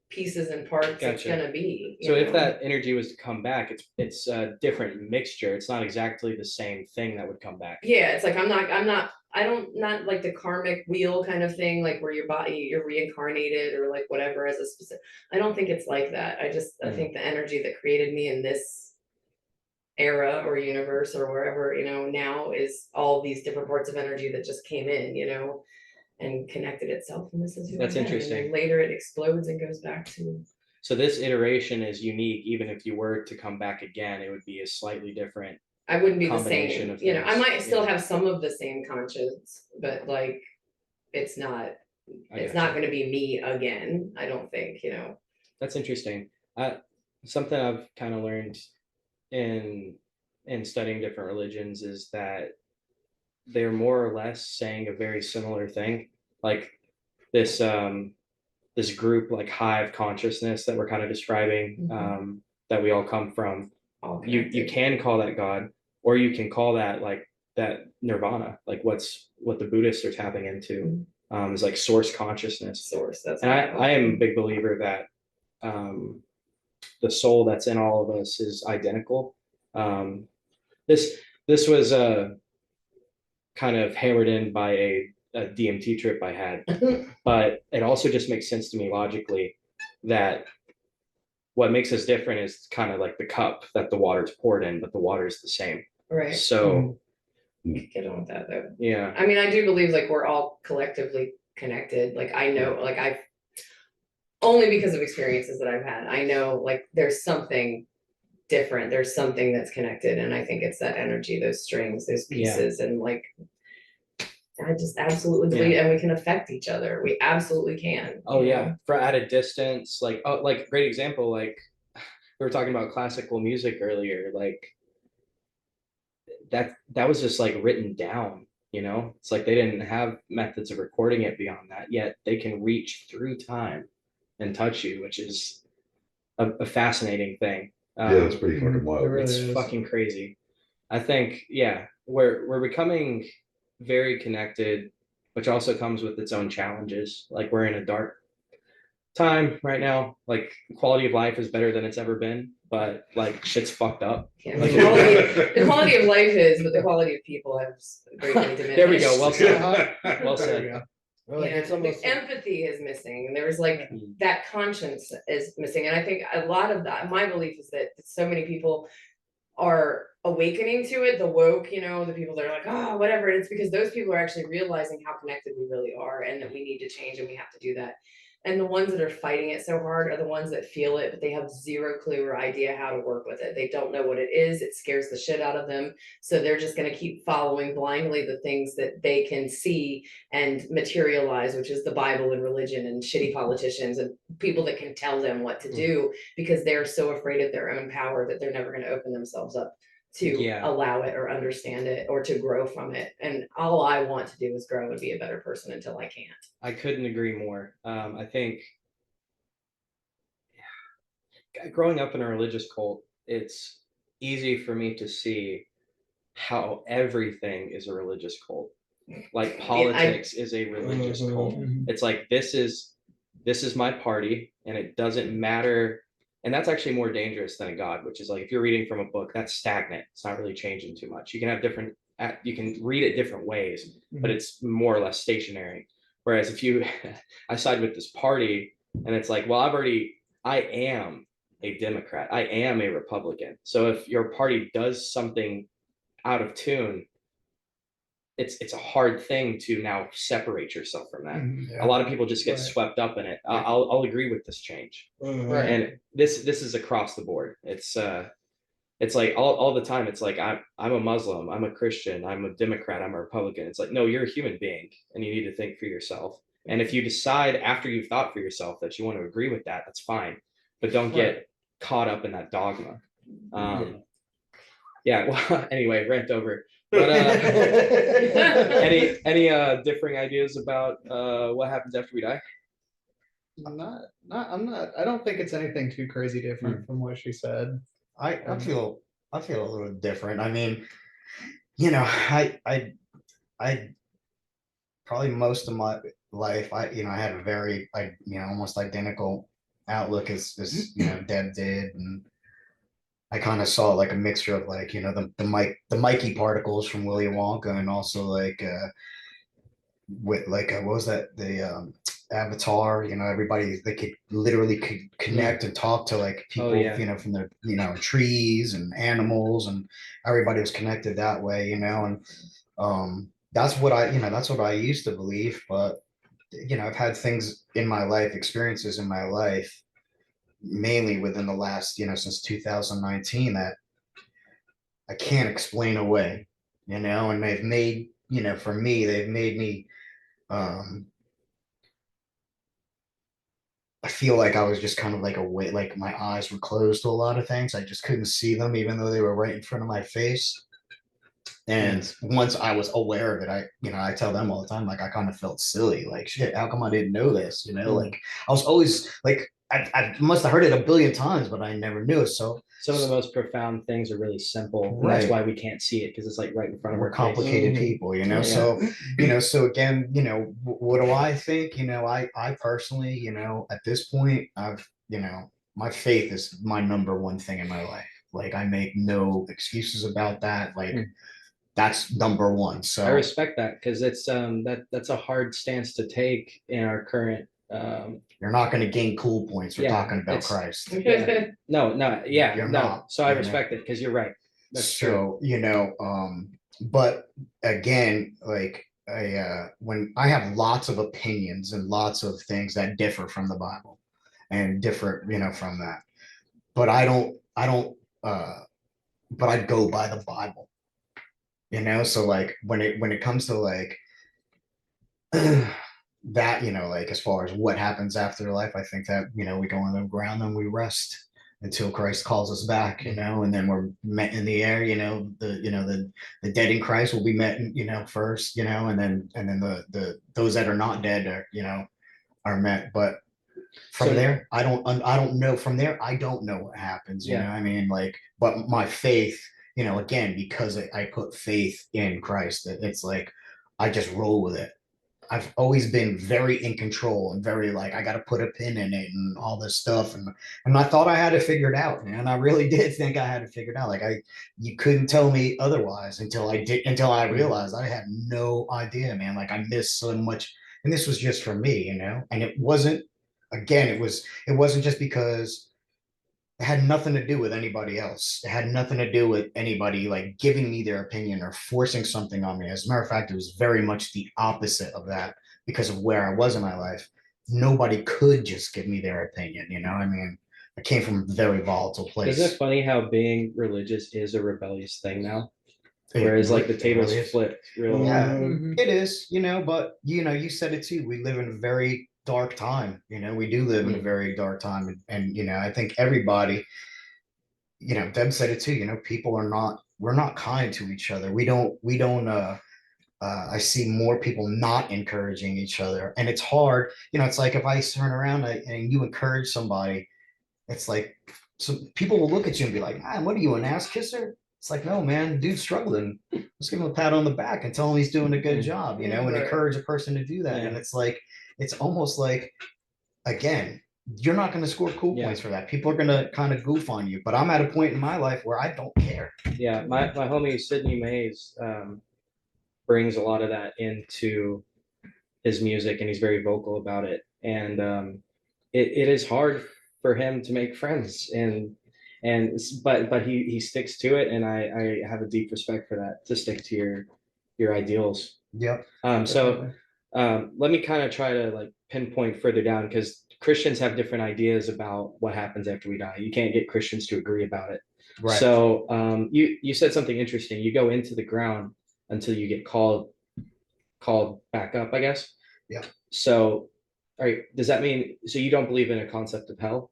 pieces and parts it's Gotcha. gonna be. So if that energy was to come back, it's a different mixture. It's not exactly the same thing that would come back. Yeah, it's like I don't not like the karmic wheel kind of thing, like where your body, you're reincarnated or like whatever as a specific. I don't think it's like that. I think the energy that created me in this era or universe or wherever, now is all these different parts of energy that just came in, and connected itself. And this is who That's I am. interesting. And then later it explodes and goes back to. So this iteration is unique. Even if you were to come back again, it would be a slightly different. I wouldn't be the Combination same. of I things. might still Yeah. have some of the same conscience, but like it's not I not gotcha. going to be me again. I don't think, That's interesting. Something I've kind of learned in studying different religions is that they're more or less saying a very similar thing. Like this this group, like hive consciousness that we're kind of describing, that we all come from. all You connected. can call that God, or you can call that like that nirvana, like what the Buddhists are tapping into, is like source consciousness. Source. That's And what I call I it. am a big believer that the soul that's in all of us is identical. This was kind of hammered in by a DMT trip I had, but it also just makes sense to me logically that what makes us different is kind of like the cup that the water's poured in, but the water is the same. Right. So Get on with that though. yeah, I mean, I do believe like we're all collectively connected. Like I know, like I've only because of experiences that I've had, I know like there's something different. There's something that's connected. And I think it's that energy, those strings, those pieces, and like I just absolutely believe, and we can affect each other. We absolutely can. oh you yeah, know? for at a distance, like great example, like we were talking about classical music earlier, like that was just like written down, you know. It's like they didn't have methods of recording it beyond that, yet they can reach through time and touch you, which is a fascinating thing. Yeah, that's pretty fucking It wild. really It's is. fucking crazy. I think, yeah, we're becoming very connected, which also comes with its own challenges. Like we're in a dark time right now. Like quality of life is better than it's ever been, but like shit's fucked up. Yeah, Like, the quality of life is, but the quality of people has greatly diminished. There we go. Well said. Well There we said. go. Well, like, it's almost The empathy is missing, and there's like Mm. that conscience is missing. And I think a lot of that, my belief is that so many people are awakening to it, the woke, you know, the people that are like, oh, whatever. It's because those people are actually realizing how connected we really are and that we need to change and we have to do that. And the ones that are fighting it so hard are the ones that feel it, but they have zero clue or idea how to work with it. They don't know what it is. It scares the shit out of them. So they're just going to keep following blindly the things that they can see and materialize, which is the Bible and religion and shitty politicians and people that can tell them what to do because they're so afraid of their own power that they're never going to open themselves up to Yeah. allow it or understand it or to grow from it. And all I want to do is grow and be a better person until I can't. I couldn't agree more. I think growing up in a religious cult, it's easy for me to see how everything is a religious cult. Like politics is a religious cult. It's like this is my party, and it doesn't matter. And that's actually more dangerous than a God, which is like if you're reading from a book, that's stagnant. It's not really changing too much. You can have different, you can read it different ways, but it's more or less stationary. Whereas if you, I side with this party, and it's like, well, I am a Democrat. I am a Republican. So if your party does something out of tune, it's a hard thing to now separate yourself from that. Yeah. A lot of people just get Right. swept up in it. I'll agree with this change. Right. And this is across the board. It's like all the time. It's like I'm a Muslim, I'm a Christian, I'm a Democrat, I'm a Republican. It's like, no, you're a human being and you need to think for yourself. And if you decide after you've thought for yourself that you want to agree with that, that's fine. But don't get caught up in that dogma. Yeah, well, anyway, rant over. But any differing ideas about what happens after we die? I don't think it's anything too crazy different from what she said. I feel a little different. I mean, you know, I probably most of my life, I had a very, almost identical outlook as Deb did, and I kind of saw like a mixture of like, the Mikey particles from Willy Wonka, and also like with like what was that, the Avatar, everybody, they could literally connect and talk to like people, from the trees and animals, and everybody was connected that way, and that's what I used to believe. But I've had things in my life, experiences in my life, mainly within the last, since 2019, that I can't explain away, and they've made, for me, they've made me, I feel like I was just kind of like away, like my eyes were closed to a lot of things. I just couldn't see them, even though they were right in front of my face. And once I was aware of it, I tell them all the time, like, I kind of felt silly, like, shit, how come I didn't know this? Like, I was always like, I must have heard it a billion times, but I never knew it. So some of the most profound things are really simple. And that's why we can't see it, because it's like right in front of our complicated face. people, So, so again, what do I think? I personally, at this point, I've my faith is my number one thing in my life. Like I make no excuses about that. Like that's number one. I So respect that because it's that's a hard stance to take in our current you're not going to gain cool points for Yeah, talking about it's- Christ. yeah. No, yeah, You're no. not, So I you know? respect it because you're right. That's true. So, but again, like when I have lots of opinions and lots of things that differ from the Bible and differ, from that. But but I go by the Bible, So like when it comes to like that, like as far as what happens after life, I think that, we go on the ground and we rest until Christ calls us back, and then we're met in the air, the dead in Christ will be met, first, and then the those that are not dead are met. But from So- there, I don't know. From there, I don't know what happens, Yeah. I mean, like, but my faith, again, because I put faith in Christ, it's like I just roll with it. I've always been very in control and very like I got to put a pin in it and all this stuff, and I thought I had it figured out, man. I really did think I had it figured out. Like you couldn't tell me otherwise until I realized I had no idea, man. Like I missed so much, and this was just for me, and it wasn't. Again, it wasn't just because it had nothing to do with anybody else. It had nothing to do with anybody like giving me their opinion or forcing something on me. As a matter of fact, it was very much the opposite of that because of where I was in my life. Nobody could just give me their opinion, I mean, I came from a very volatile place. Isn't it funny how being religious is a rebellious thing now? It Whereas like really- the tables really is. flipped real. Yeah, Mhm. it is, but you said it too. We live in a very dark time. We do live in a very dark time, and I think everybody, Deb said it too. We're not kind to each other. We don't. I see more people not encouraging each other, and it's hard. It's like if I turn around and you encourage somebody, it's like so people will look at you and be like, "Man, what are you, an ass kisser?" It's like, no, man, dude's struggling. Let's give him a pat on the back and tell him he's doing a good job, and Right. encourage a person to do that. Yeah. And it's like, it's almost like, again, you're not going to score cool Yeah. points for that. People are going to kind of goof on you. But I'm at a point in my life where I don't care. Yeah, my homie Sydney Mays brings a lot of that into his music, and he's very vocal about it. And it is hard for him to make friends, but he sticks to it, and I have a deep respect for that, to stick to your ideals. Yep. So let me kind of try to like pinpoint further down, because Christians have different ideas about what happens after we die. You can't get Christians to agree about it. Right. So you said something interesting. You go into the ground until you get called back up, I guess. Yeah. So, all right, does that mean so you don't believe in a concept of hell?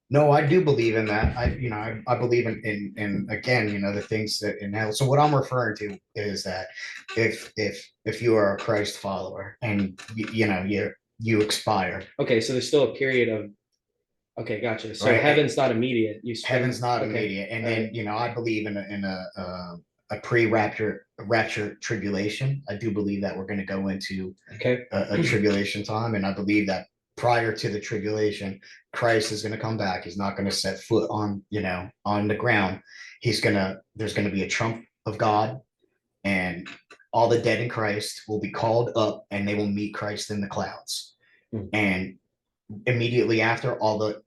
No, I do believe in that. I believe in again, the things that in hell. So what I'm referring to is that if you are a Christ follower and you expire, Okay, so there's still a period of. Okay, gotcha. So Right. heaven's not immediate. You spend- heaven's not okay. immediate, and All then right. I believe in a pre-rapture tribulation. I do believe that we're going to go into Okay. a tribulation time, and I believe that prior to the tribulation, Christ is going to come back. He's not going to set foot on on the ground. There's going to be a trump of God, and all the dead in Christ will be called up, and they will meet Christ in the clouds. Hmm. And immediately after, all the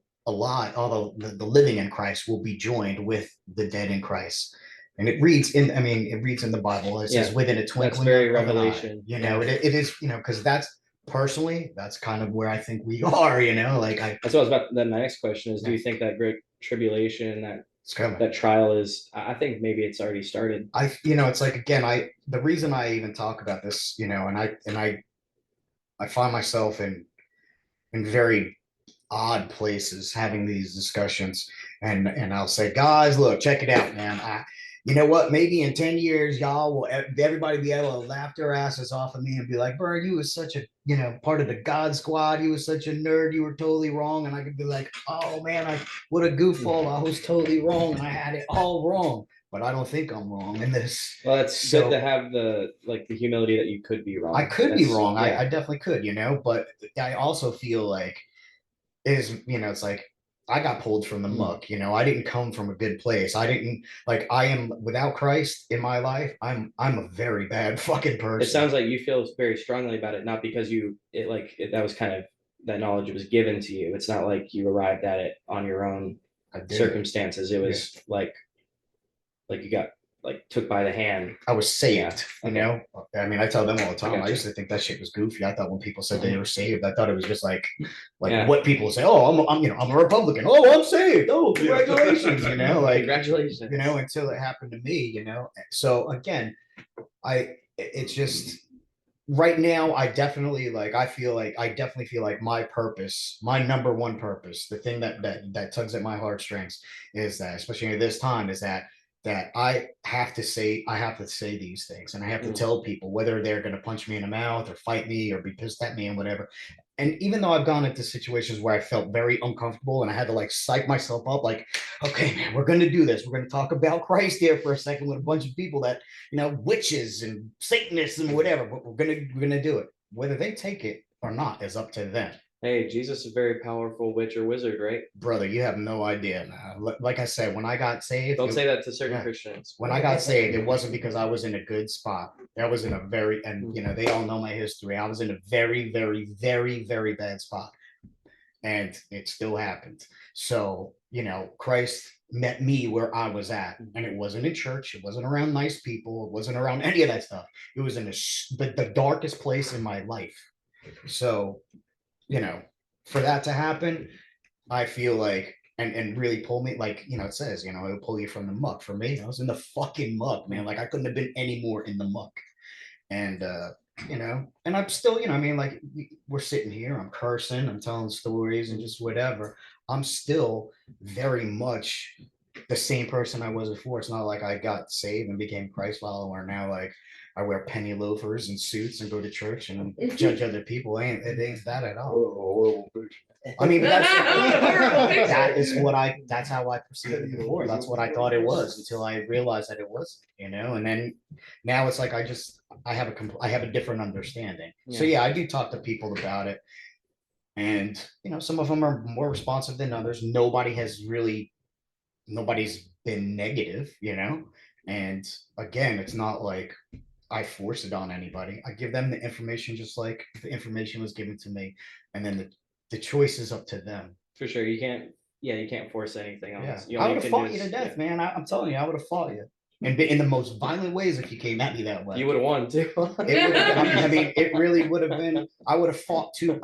living in Christ will be joined with the dead in Christ. And it reads in the Bible. It says Yeah, within a that's twinkling very of an eye. Revelation. Yeah. It is, because that's kind of where I think we are, like That's what I was about. Then my next question is: do you Yeah. think that great tribulation, it's coming. that trial is? I think maybe it's already started. It's like, again, the reason I even talk about this, I find myself in very odd places having these discussions, and I'll say, guys, look, check it out, man. You know what? Maybe in 10 years, everybody be able to laugh their asses off of me and be like, Bert, you was such a, part of the God squad. You was such a nerd. You were totally wrong. And I could be like, oh man, what a goofball. I was totally wrong. And I had it all wrong. But I don't think I'm wrong in this. Well, it's So- good to have the humility that you could be wrong. I could be That's- wrong. yeah. I definitely could, but I also feel like is, it's like I got pulled from the Mm. muck. I didn't come from a good place. I didn't like I am without Christ in my life. I'm a very bad fucking person. It sounds like you feel very strongly about it, not because that was kind of that knowledge was given to you. It's not like you arrived at it on your own I did. circumstances. It was like you got took by the hand. I was saved, Yeah, okay. I mean, I tell them all the time. I gotcha. used to think that shit was goofy. I thought when people said they were saved, I thought it was just like Yeah. what people say. Oh, I'm a Republican. Oh, I'm saved. Oh, congratulations. Like Congratulations. until it happened to me. So again, it's just right now. I definitely feel like my purpose, my number one purpose, the thing that tugs at my heartstrings is that, especially at this time, is that I have to say these things, and I have to tell people, whether they're going to punch me in the mouth or fight me or be pissed at me and whatever. And even though I've gone into situations where I felt very uncomfortable and I had to psych myself up, okay, man, we're going to do this. We're going to talk about Christ here for a second with a bunch of people that, witches and Satanists and whatever, but we're going to do it. Whether they take it or not is up to them. Hey, Jesus is a very powerful witch or wizard, right? Brother, you have no idea. Like I said, when I got saved, don't say that to certain Christians. When I got saved, it wasn't because I was in a good spot. That was in a very, and they all know my history. I was in a very, very, very, very bad spot, and it still happened. So Christ met me where I was at, and it wasn't in church. It wasn't around nice people. It wasn't around any of that stuff. It was in the darkest place in my life. So for that to happen, I feel like, and really pull me, it says, it'll pull you from the muck. For me, I was in the fucking muck, man. I couldn't have been any more in the muck. And and I'm still, I mean, we're sitting here, I'm cursing, I'm telling stories and just whatever. I'm still very much the same person I was before. It's not like I got saved and became Christ follower. Now I wear penny loafers and suits and go to church and judge other people. It ain't that at all. I mean, but that's how I perceived it before. That's what I thought it was until I realized that it wasn't, and then now it's like I have a different understanding. So yeah, I do talk to people about it, and some of them are more responsive than others. Nobody's been negative, and again, it's not like I force it on anybody. I give them the information just like the information was given to me, and then the choice is up to them. For sure, you can't force anything else. I would have fought you to death, man. I'm telling you, I would have fought you, and in the most violent ways if you came at me that way. You would have won too. I mean, it really would have been. I would have fought to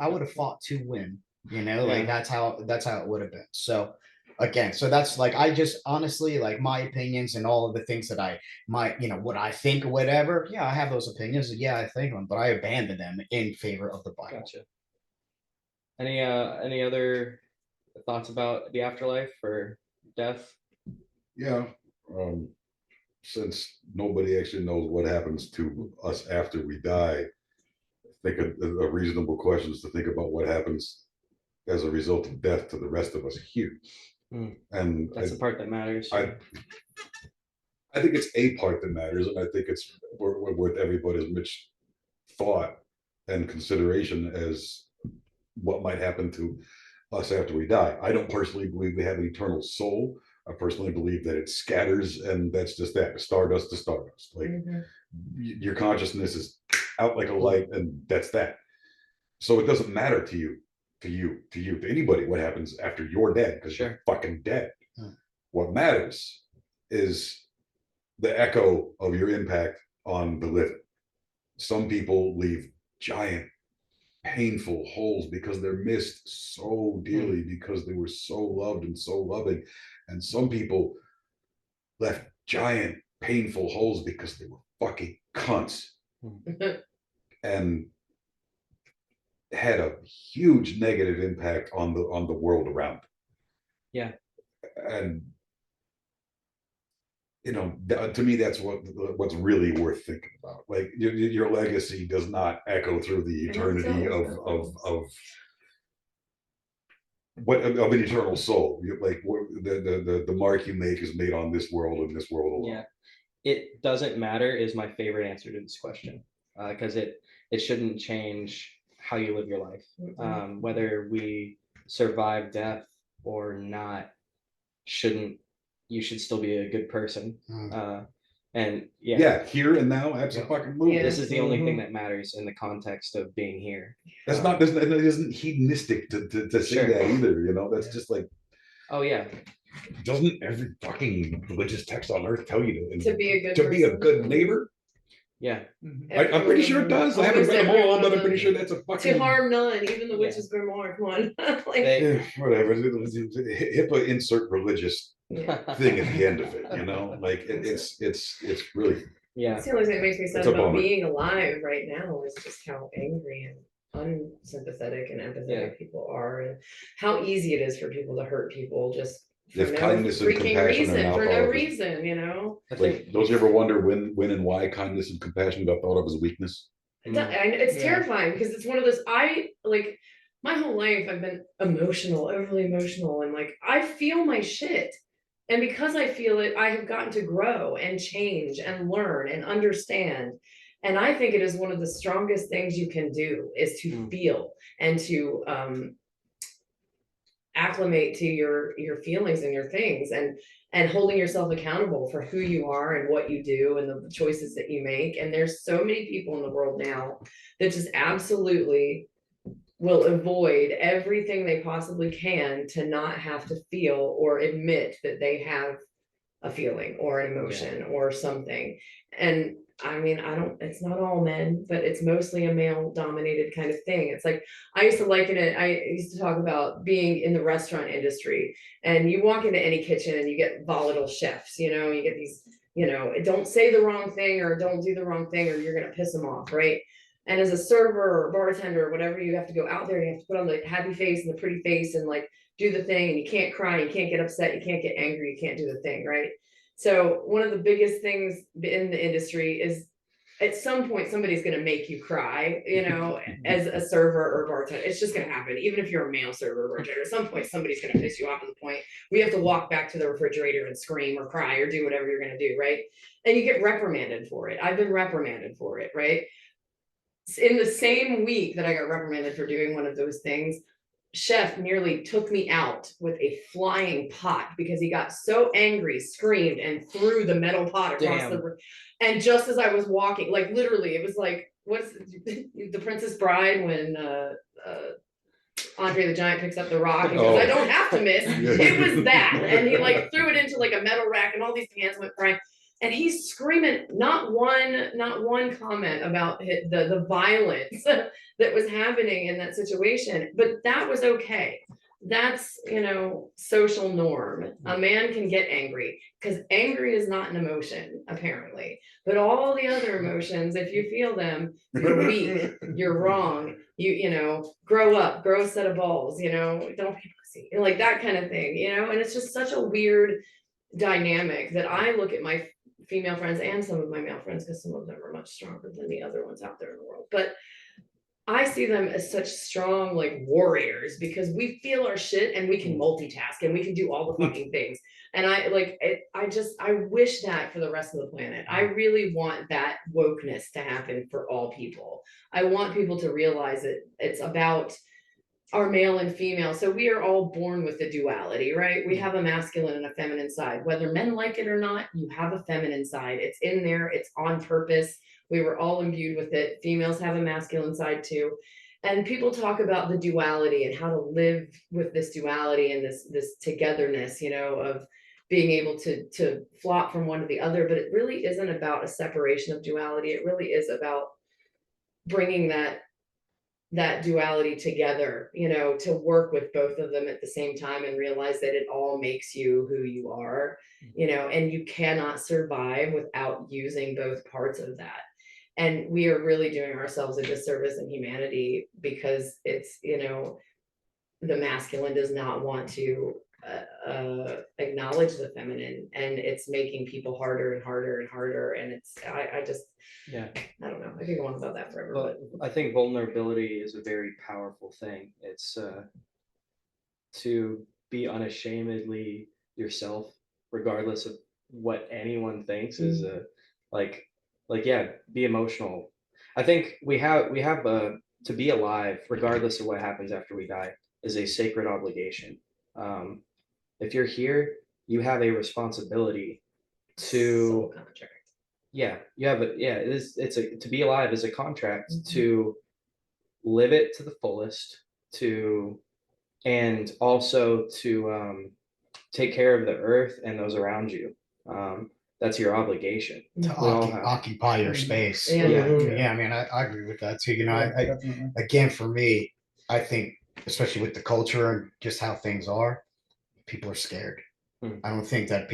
win. That's how it would have been. So again, so that's I just honestly my opinions and all of the things that what I think or whatever. Yeah, I have those opinions. Yeah, I think them, but I abandon them in favor of the Bible. Gotcha. Any other thoughts about the afterlife or death? Yeah. Since nobody actually knows what happens to us after we die, I think a reasonable question is to think about what happens as a result of death to the rest of us here. And that's the part that matters. I think it's a part that matters, and I think it's worth everybody's much thought and consideration as what might happen to us after we die. I don't personally believe we have an eternal soul. I personally believe that it scatters, and that's just that, stardust to stardust. Your consciousness is out like a light, and that's that. So it doesn't matter to anybody what happens after you're dead, because you're fucking dead. What matters is the echo of your impact on the living. Some people leave giant painful holes because they're missed so dearly, because they were so loved and so loving, and some people left giant painful holes because they were fucking cunts and had a huge negative impact on the world around them. And to me, that's what's really worth thinking about. Your legacy does not echo through the eternity of an eternal soul. The mark you make is made on this world and this world alone. Yeah, it doesn't matter is my favorite answer to this question, because it shouldn't change how you live your life. Whether we survive death or not shouldn't, you should still be a good person. And Yeah, here and now, absolutely. Yeah. this is the only thing that matters in the context of being here. That isn't hedonistic to say Sure. that either. You know, that's just like, Oh yeah, doesn't every fucking religious text on earth tell you To be a good to be a person. good neighbor? yeah. I'm pretty sure it does. I haven't Almost read them all, everyone but I'm of pretty them. sure that's a To fucking harm none, even the witch's grimoire. Come on. Like, They, whatever. HIPAA insert religious thing at the end of it. You know, like it's really yeah. That's the only thing that makes me sad It's a about bummer. being alive right now is just how angry and unsympathetic and empathetic people are, and how easy it is for people to hurt people just for If no kindness and freaking compassion are reason, now for thought no of as- reason, you know. I think like. Don't you ever wonder when and why kindness and compassion got thought of as a weakness? And it's Yeah. terrifying because it's one of those, I like my whole life I've been emotional, overly emotional, and like I feel my shit. And because I feel it, I have gotten to grow and change and learn and understand. And I think it is one of the strongest things you can do is to feel and to acclimate to your feelings and your things, and holding yourself accountable for who you are and what you do and the choices that you make. And there's so many people in the world now that just absolutely will avoid everything they possibly can to not have to feel or admit that they have a feeling or an emotion or something. And I mean, it's not all men, but it's mostly a male dominated kind of thing. It's like, I used to liken it, I used to talk about being in the restaurant industry, and you walk into any kitchen and you get volatile chefs, you know, you get these, you know, don't say the wrong thing or don't do the wrong thing or you're going to piss them off. Right. And as a server or bartender or whatever, you have to go out there and you have to put on the happy face and the pretty face and like do the thing, and you can't cry, you can't get upset, you can't get angry, you can't do the thing, right? So one of the biggest things in the industry is at some point somebody's going to make you cry, you know, as a server or bartender. It's just going to happen. Even if you're a male server or bartender, at some point somebody's going to piss you off to the point we have to walk back to the refrigerator and scream or cry or do whatever you're going to do, right? And you get reprimanded for it. I've been reprimanded for it, right? In the same week that I got reprimanded for doing one of those things, chef nearly took me out with a flying pot because he got so angry, screamed, and threw the metal pot across the room. And just as I was walking, like literally, it was like, what's the Princess Bride when Andre the Giant picks up the rock and goes, I don't have to miss. It was that. And he like threw it into like a metal rack and all these hands went crying. And he's screaming, not one comment about the violence that was happening in that situation, but that was okay. That's, you know, social norm. A man can get angry because angry is not an emotion, apparently. But all the other emotions, if you feel them, you're weak, you're wrong, you know, grow up, grow a set of balls, you know, don't be pussy, like that kind of thing, you know. And it's just such a weird dynamic that I look at my female friends and some of my male friends, because some of them are much stronger than the other ones out there in the world, but I see them as such strong like warriors because we feel our shit and we can multitask and we can do all the fucking things. And I like it, I wish that for the rest of the planet. I really want that wokeness to happen for all people. I want people to realize that it's about our male and female. So we are all born with the duality, right? We have a masculine and a feminine side. Whether men like it or not, you have a feminine side. It's in there, it's on purpose. We were all imbued with it. Females have a masculine side too. And people talk about the duality and how to live with this duality and this togetherness, you know, of being able to flop from one to the other. But it really isn't about a separation of duality. It really is about bringing that duality together, you know, to work with both of them at the same time and realize that it all makes you who you are, you know, and you cannot survive without using both parts of that. And we are really doing ourselves a disservice in humanity because it's, you know, the masculine does not want to acknowledge the feminine, and it's making people harder and harder and harder. And it's, I just, Yeah. I don't know. I could go on about that forever. But I think vulnerability is a very powerful thing. It's to be unashamedly yourself, regardless of what anyone thinks, is like yeah, be emotional. I think we have to be alive, regardless of what happens after we die. is a sacred obligation. If you're here, you have a responsibility Soul to, contract. to be alive is a contract to live it to the fullest, to and also to take care of the earth and those around you. That's your obligation. To We all have. occupy your space. Yeah. Yeah, I mean, I agree with that too. You know, I Definitely. again, for me, I think, especially with the culture and just how things are, people are scared. I don't think that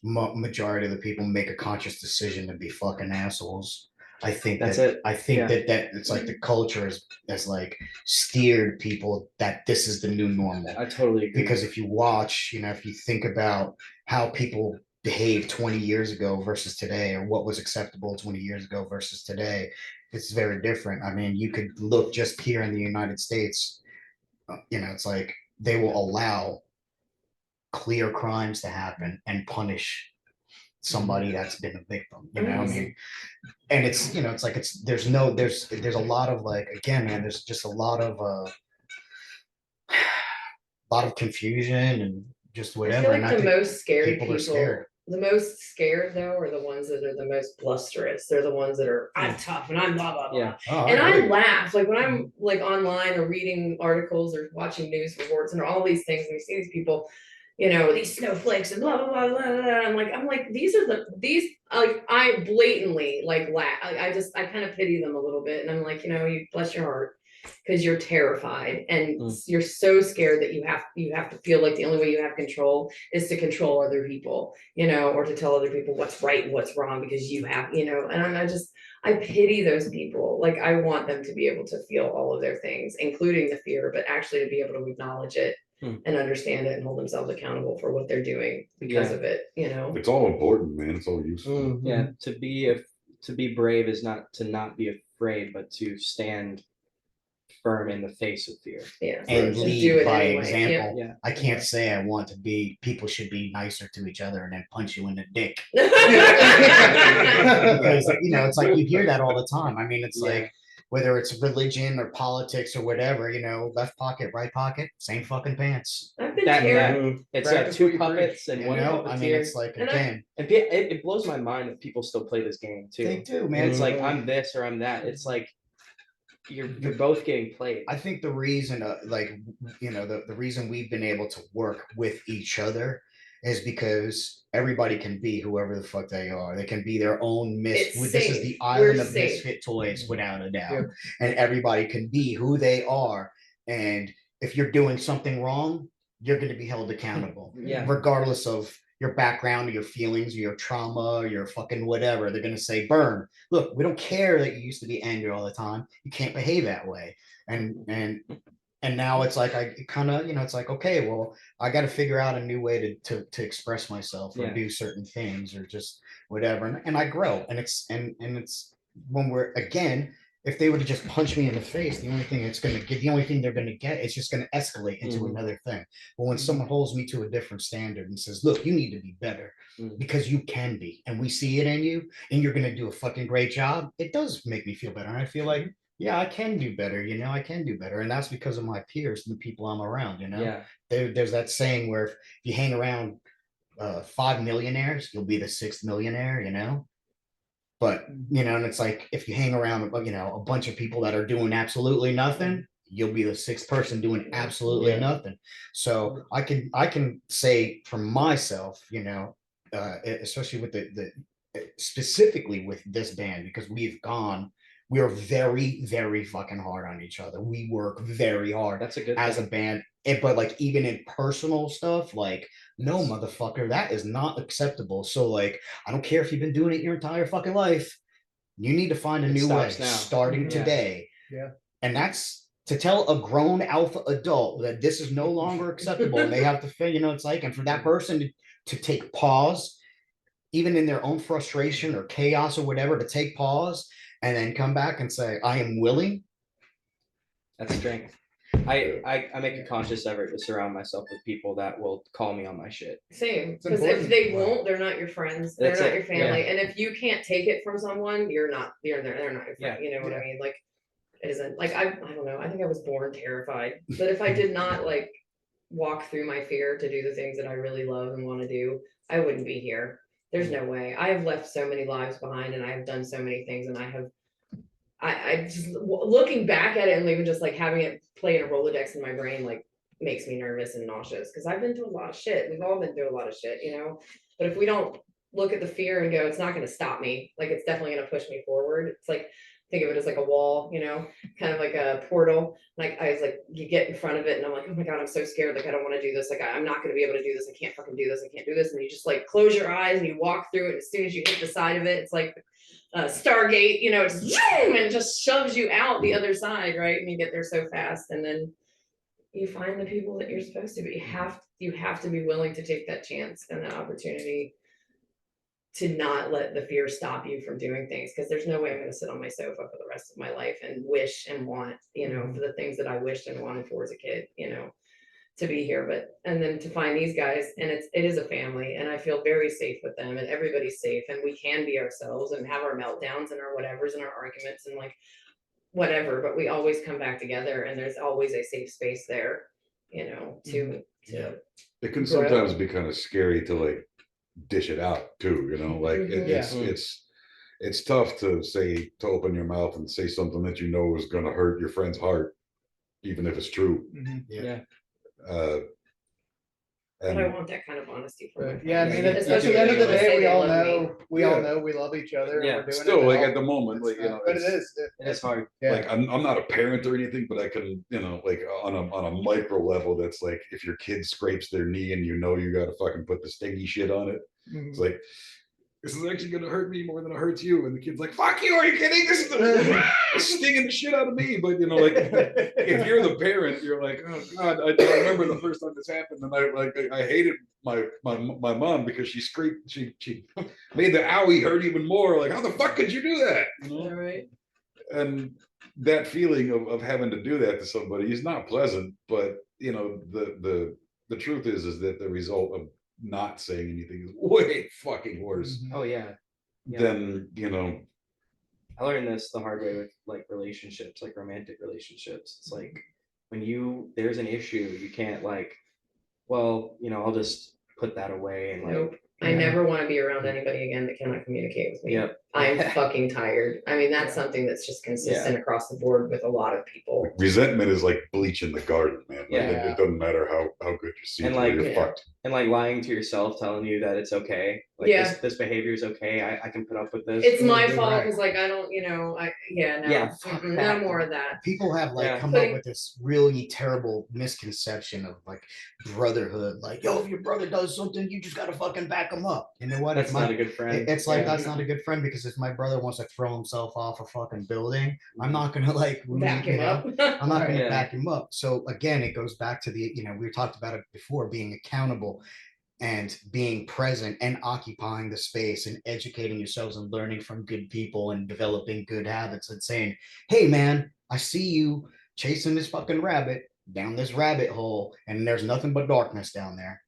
majority of the people make a conscious decision to be fucking assholes. I think That's that it. I think Yeah. that it's like the culture has like steered people that this is the new normal. I totally agree. Because if you watch, you know, if you think about how people behaved 20 years ago versus today, or what was acceptable 20 years ago versus today, it's very different. I mean, you could look just here in the United States, you know, it's like they will allow clear crimes to happen and punish somebody that's been a victim, you know. I mean, and it's, you know, it's like there's a lot of, like, again, man, there's just a lot of confusion and just I whatever. feel And like I the think most scared people people, are scared. the most scared though, are the ones that are the most blusterous. They're the ones that are, I'm tough and I'm blah blah blah. Yeah. Oh, And I agree. laugh like when I'm like online or reading articles or watching news reports and all these things, and we see these people, you know, these snowflakes and blah blah blah blah blah. I'm like, these like I blatantly like laugh. I kind of pity them a little bit, and I'm like, you know, you bless your heart because you're terrified and you're so scared that you have to feel like the only way you have control is to control other people, you know, or to tell other people what's right and what's wrong because you have, you know. And I pity those people. Like I want them to be able to feel all of their things, including the fear, but actually to be able to acknowledge it and understand it and hold themselves accountable for what they're doing because of it, you know. It's all important, man. It's all useful. Yeah, to be brave is not to not be afraid, but to stand firm in the face of fear. Yeah. And Just lead do it by anyway. example. Yeah. I can't say I want to be, people should be nicer to each other and then punch you in the dick. Yep. Because, you know, it's like you hear that all the time. I mean, it's Yeah. like, whether it's religion or politics or whatever, you know, left pocket, right pocket, same fucking pants. I've been That terrified. it's Practice what two you puppets preach, and You one know, I mean, puppeteer. it's like, And again, And it blows my mind that people still play this game too. they do, And man. it's like I'm this or I'm that. It's like you're both getting played. I think the reason, like, you know, the reason we've been able to work with each other is because everybody can be whoever the fuck they are. They can be their own It's This is safe. the island We're of safe. misfit toys, without a doubt. Yeah. And everybody can be who they are. And if you're doing something wrong, you're going to be held accountable. Yeah. Regardless of your background or your feelings or your trauma or your fucking whatever. They're going to say, burn. Look, we don't care that you used to be angry all the time. You can't behave that way. And now it's like, I kind of, you know, it's like, okay, well, I got to figure out a new way to express myself or Yeah. do certain things or just whatever. And I grow. And it's when we're, again, if they were to just punch me in the face, the only thing they're going to get, it's just going to escalate into another thing. But when someone holds me to a different standard and says, look, you need to be better because you can be, and we see it in you and you're going to do a fucking great job, it does make me feel better. And I feel like, yeah, I can do better, you know, I can do better. And that's because of my peers and the people I'm around, you know. Yeah. There's that saying where if you hang around 5 millionaires, you'll be the 6th millionaire, you know. But, you know, and it's like, if you hang around, you know, a bunch of people that are doing absolutely nothing, you'll be the 6th person doing absolutely nothing. So I can say for myself, you know, especially with the specifically with this band, because we are very, very fucking hard on each other. We work very hard That's a good as thing. a band. But like, even in personal stuff, like, no, motherfucker, that is not acceptable. So like, I don't care if you've been doing it your entire fucking life. You need to find a It new way stops now. starting Yeah. today. Yeah. And that's to tell a grown alpha adult that this is no longer acceptable. And they have to feel, you know, it's like, and for that person to take pause, even in their own frustration or chaos or whatever, to take pause and then come back and say, I am willing. That's strength. I make a conscious effort to surround myself with people that will call me on my shit. Same, It's because if important. they won't, they're not your friends. They're That's not it, your family. And if you can't take it from someone, they're not your friend. You know what I mean? Like, isn't like, I don't know, I think I was born terrified, but if I did not like walk through my fear to do the things that I really love and want to do, I wouldn't be here. There's no way. I have left so many lives behind and I have done so many things, and I just looking back at it and even just like having it play in a Rolodex in my brain, like makes me nervous and nauseous because I've been through a lot of shit. We've all been through a lot of shit, you know, but if we don't look at the fear and go, it's not going to stop me, like it's definitely going to push me forward. It's like, think of it as like a wall, you know, kind of like a portal. Like I was like, you get in front of it and I'm like, oh my God, I'm so scared. Like, I don't want to do this. Like, I'm not going to be able to do this. I can't fucking do this. I can't do this. And you just like close your eyes and you walk through it. As soon as you hit the side of it, it's like Stargate, you know, it's zoom, and it just shoves you out the other side, right? And you get there so fast. And then you find the people that you're supposed to be. You have to be willing to take that chance and that opportunity to not let the fear stop you from doing things, because there's no way I'm going to sit on my sofa for the rest of my life and wish and want, you know, for the things that I wished and wanted for as a kid, you know, to be here. But and then to find these guys, and it is a family, and I feel very safe with them, and everybody's safe, and we can be ourselves and have our meltdowns and our whatevers and our arguments and like whatever, but we always come back together, and there's always a safe space there, you know, to It can sometimes be kind of scary to like dish it out too, you know, like it's tough to open your mouth and say something that you know is going to hurt your friend's heart, even if it's true. But I want that kind of honesty from my friends. Yeah, I mean, at Especially the end of the when they day, say we they all love know me. we all know we love each other. Yeah. And we're doing Still, it like help. at the moment, like, you know, but it's hard. yeah. like I'm not a parent or anything, but I can, you know, like on a micro level, that's like if your kid scrapes their knee and you know you got to fucking put the stingy shit on it. Mhm. It's like, this is actually going to hurt me more than it hurts you. And the kid's like, fuck you, are you kidding? This is stinging the shit out of me. But, you know, like, if you're the parent, you're like, oh, God, I remember the first time this happened. And I hated my mom because she made the owie hurt even more. Like, how the fuck could you do that? You know? Right. And that feeling of having to do that to somebody is not pleasant. But, you know, the truth is that the result of not saying anything is way fucking worse Oh yeah. than, you know. I learned this the hard way with like relationships, like romantic relationships. It's like when there's an issue, you can't like, well, you know, I'll just put that away and like. Nope. I never want to be around anybody again that cannot communicate with me. Yep. I'm fucking tired. I mean, that's something that's just consistent across the board with a lot of people. Resentment is like bleach in the garden, man. Like, it doesn't matter how good your seeds are, you're fucked. And like lying to yourself, telling you that it's okay. Like this behavior is okay. I can put up with this. It's my fault because like I don't, you know, no more of that. People have like come up with this really terrible misconception of like brotherhood. Like, yo, if your brother does something, you just gotta fucking back him up. You know what? That's not a good friend. It's like that's not a good friend, because if my brother wants to throw himself off a fucking building, I'm not gonna like back him up. I'm not gonna back him up. So again, it goes back to the, you know, we talked about it before, being accountable and being present and occupying the space and educating yourselves and learning from good people and developing good habits and saying, hey man, I see you chasing this fucking rabbit down this rabbit hole and there's nothing but darkness down there.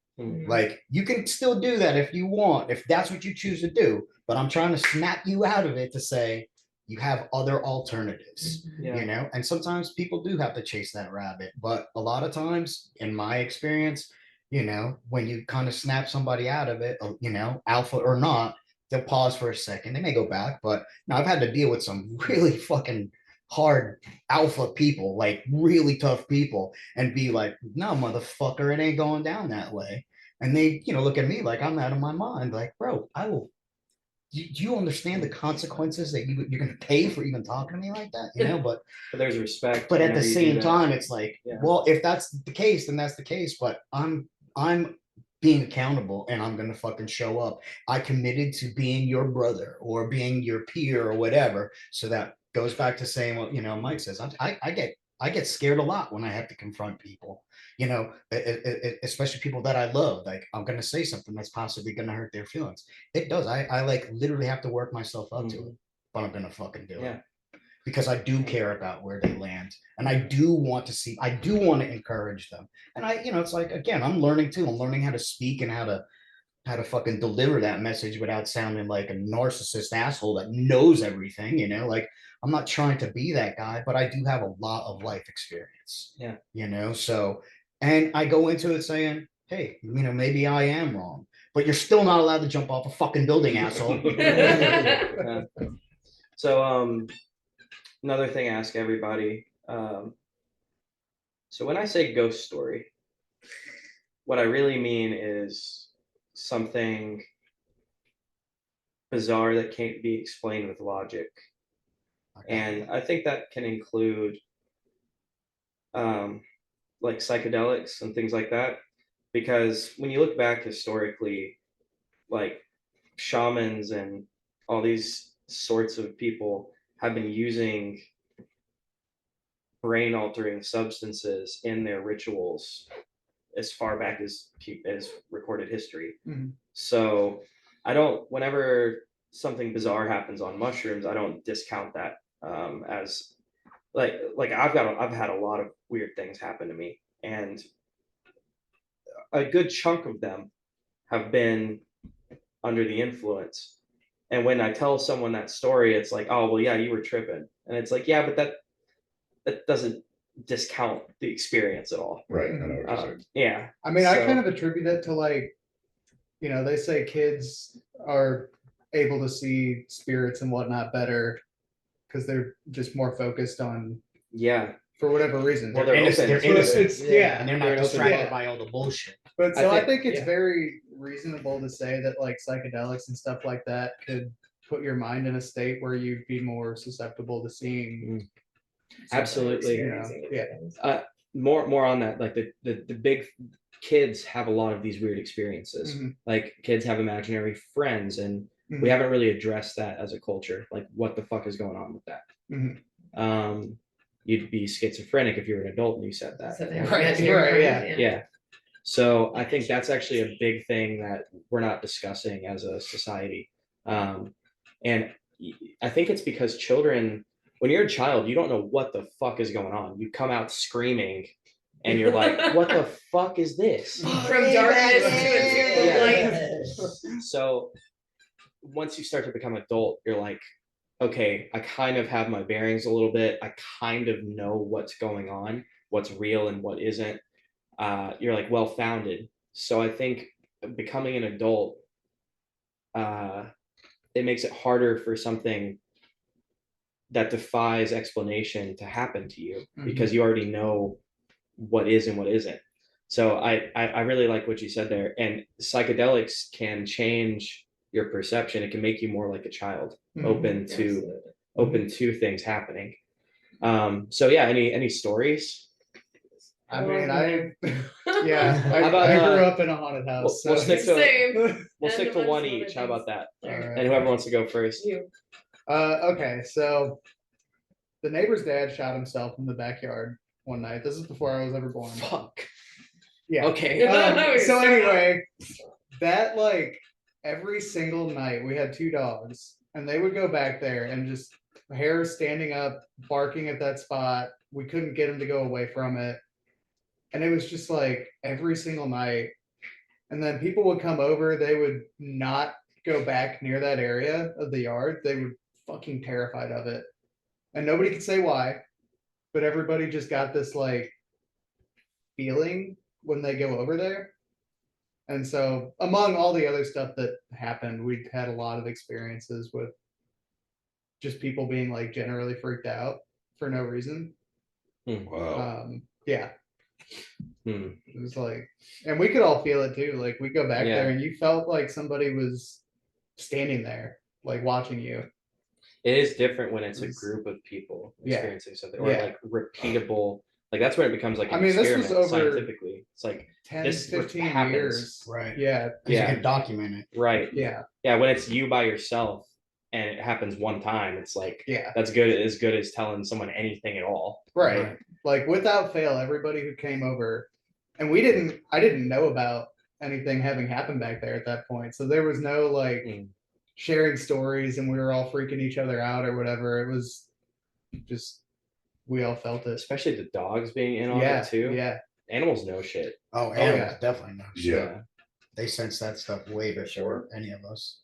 Like, you can still do that if you want, if that's what you choose to do, but I'm trying to snap you out of it to say you have other alternatives, you know. And sometimes people do have to chase that rabbit, but a lot of times in my experience, you know, when you kind of snap somebody out of it, you know, alpha or not, they'll pause for a second, they may go back. But now I've had to deal with some really fucking hard alpha people, like really tough people, and be like, no motherfucker, it ain't going down that way. And they, you know, look at me like I'm out of my mind. Like, bro, I will. Do you understand the consequences that you're going to pay for even talking to me like that? You know, but there's respect. But at the same time, it's like, well, if that's the case, then that's the case. But I'm being accountable, and I'm going to fucking show up. I committed to being your brother or being your peer or whatever. So that goes back to saying what, you know, Mike says. I get scared a lot when I have to confront people, you know, especially people that I love. Like, I'm going to say something that's possibly going to hurt their feelings. It does. I like literally have to work myself up to it, but I'm going to fucking do it, because I do care about where they land. And I do want to encourage them. And I, you know, it's like, again, I'm learning too. I'm learning how to speak and how to how to fucking deliver that message without sounding like a narcissist asshole that knows everything, you know? Like, I'm not trying to be that guy, but I do have a lot of life experience. Yeah. You know, so, and I go into it saying, hey, you know, maybe I am wrong, but you're still not allowed to jump off a fucking building, asshole. Yeah. So another thing I ask everybody. So when I say ghost story, what I really mean is something bizarre that can't be explained with logic. And I think that can include like psychedelics and things like that. Because when you look back historically, like shamans and all these sorts of people have been using brain altering substances in their rituals as far back as recorded history. Mhm. So I don't, whenever something bizarre happens on mushrooms, I don't discount that as like I've had a lot of weird things happen to me, and a good chunk of them have been under the influence. And when I tell someone that story, it's like, oh well, yeah, you were tripping, and it's like, yeah, but that doesn't discount the experience at all. Right. I know what you're saying. Yeah, I mean, I So- kind of attribute it to like, you know, they say kids are able to see spirits and whatnot better because they're just more focused on, yeah, for whatever reason. well, they're innocent, open. they're So innocent. it's yeah, And they're They're not an open distracted book. by all the bullshit. but I so I think- think it's yeah. very reasonable to say that like psychedelics and stuff like that could put your mind in a state where you'd be more susceptible to seeing. Absolutely. Experiencing Yeah. things. More on that, like the big kids have a lot of these weird experiences. Mhm. Like kids have imaginary friends, and we Mhm. haven't really addressed that as a culture. Like, what the fuck is going on with that? Mhm. You'd be schizophrenic if you were an adult and you said that. So they- Right, yeah, right, friends, Yeah. So I think that's actually a big thing that we're not discussing as a society. And I think it's because children, when you're a child, you don't know what the fuck is going on. You come out screaming and you're like, what the fuck is this? From darkness to a zero Yeah. light. So once you start to become adult, you're like, okay, I kind of have my bearings a little bit. I kind of know what's going on, what's real and what isn't. You're like well-founded. So I think becoming an adult, it makes it harder for something that defies explanation to happen to you because you already know what is and what isn't. So I really like what you said there. And psychedelics can change your perception. It can make you more like a child, open to things happening. So yeah, any stories? I mean, I How yeah, about, I grew up in a haunted house. we'll so- stick to Same. we'll And stick to amongst one other each. How about that? All right. And whoever wants to go first. You. Okay, so the neighbor's dad shot himself in the backyard one night. This is before I was ever born. Fuck. Yeah. Okay. You're So starting anyway, that like every single night we had two dogs, and they would go back there and just hair standing up, barking at that spot. We couldn't get him to go away from it, and it was just like every single night. And then people would come over, they would not go back near that area of the yard. They were fucking terrified of it. And nobody could say why, but everybody just got this like feeling when they go over there. And so, among all the other stuff that happened, we had a lot of experiences with just people being like generally freaked out for no reason. Wow. Yeah, Hmm. it was like, and we could all feel it too. Like we go back Yeah. there, and you felt like somebody was standing there, like watching you. It is different when it's a It's- group of people Yeah. experiencing something, or Yeah. like repeatable. Like that's when it becomes like an I mean, this was experiment over scientifically. It's like 10, This 15 happens. years. Right. Yeah. Because Yeah. you can document it. right. Yeah. Yeah, when it's you by yourself and it happens one time, it's like Yeah. that's as good as telling someone anything at all. Right. Right. Like without fail, everybody who came over, and I didn't know about anything having happened back there at that point. So there was no like Mm. sharing stories and we were all freaking each other out or whatever. It was just, we all felt it. Especially the dogs being in on Yeah. it too. Yeah. Animals know shit. Oh, yeah. animals definitely know. Yeah. they sense that stuff way before any of us.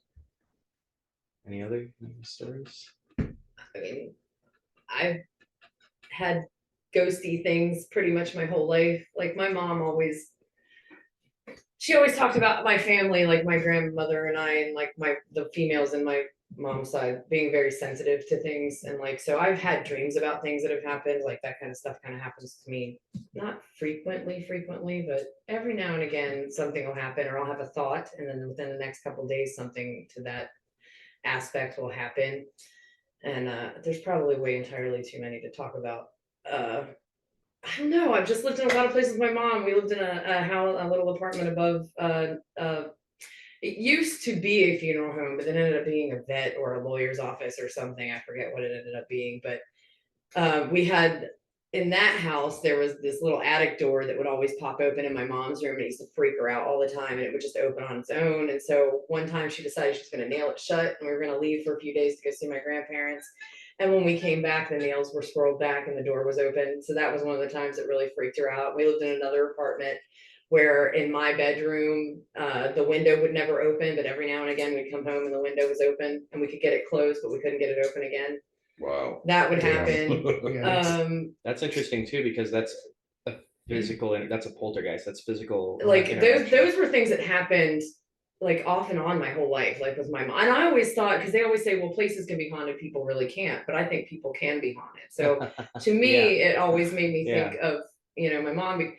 Any other stories? I mean, I've had ghosty things pretty much my whole life. Like my mom always, she always talked about my family, like my grandmother and I, and like the females in my mom's side being very sensitive to things. And like, so I've had dreams about things that have happened, like that kind of stuff kind of happens to me. Not frequently, but every now and again, something will happen, or I'll have a thought. And then within the next couple of days, something to that aspect will happen. And there's probably way entirely too many to talk about. I don't know. I've just lived in a lot of places with my mom. We lived in a house, a little apartment above. It used to be a funeral home, but then ended up being a vet or a lawyer's office or something. I forget what it ended up being, but we had in that house, there was this little attic door that would always pop open in my mom's room, and it used to freak her out all the time, and it would just open on its own. And so one time she decided she was going to nail it shut, and we were going to leave for a few days to go see my grandparents. And when we came back, the nails were scrolled back and the door was open. So that was one of the times that really freaked her out. We lived in another apartment where in my bedroom, the window would never open, but every now and again we'd come home and the window was open and we could get it closed, but we couldn't get it open again. Wow. That would Yeah. happen. That's interesting too, because that's a physical, and that's a poltergeist. That's physical. Like interaction. those were things that happened like off and on my whole life, like with my mom. And I always thought, because they always say, well, places can be haunted, people really can't, but I think people can be haunted. So to me, it always made me think of, you know, my mom,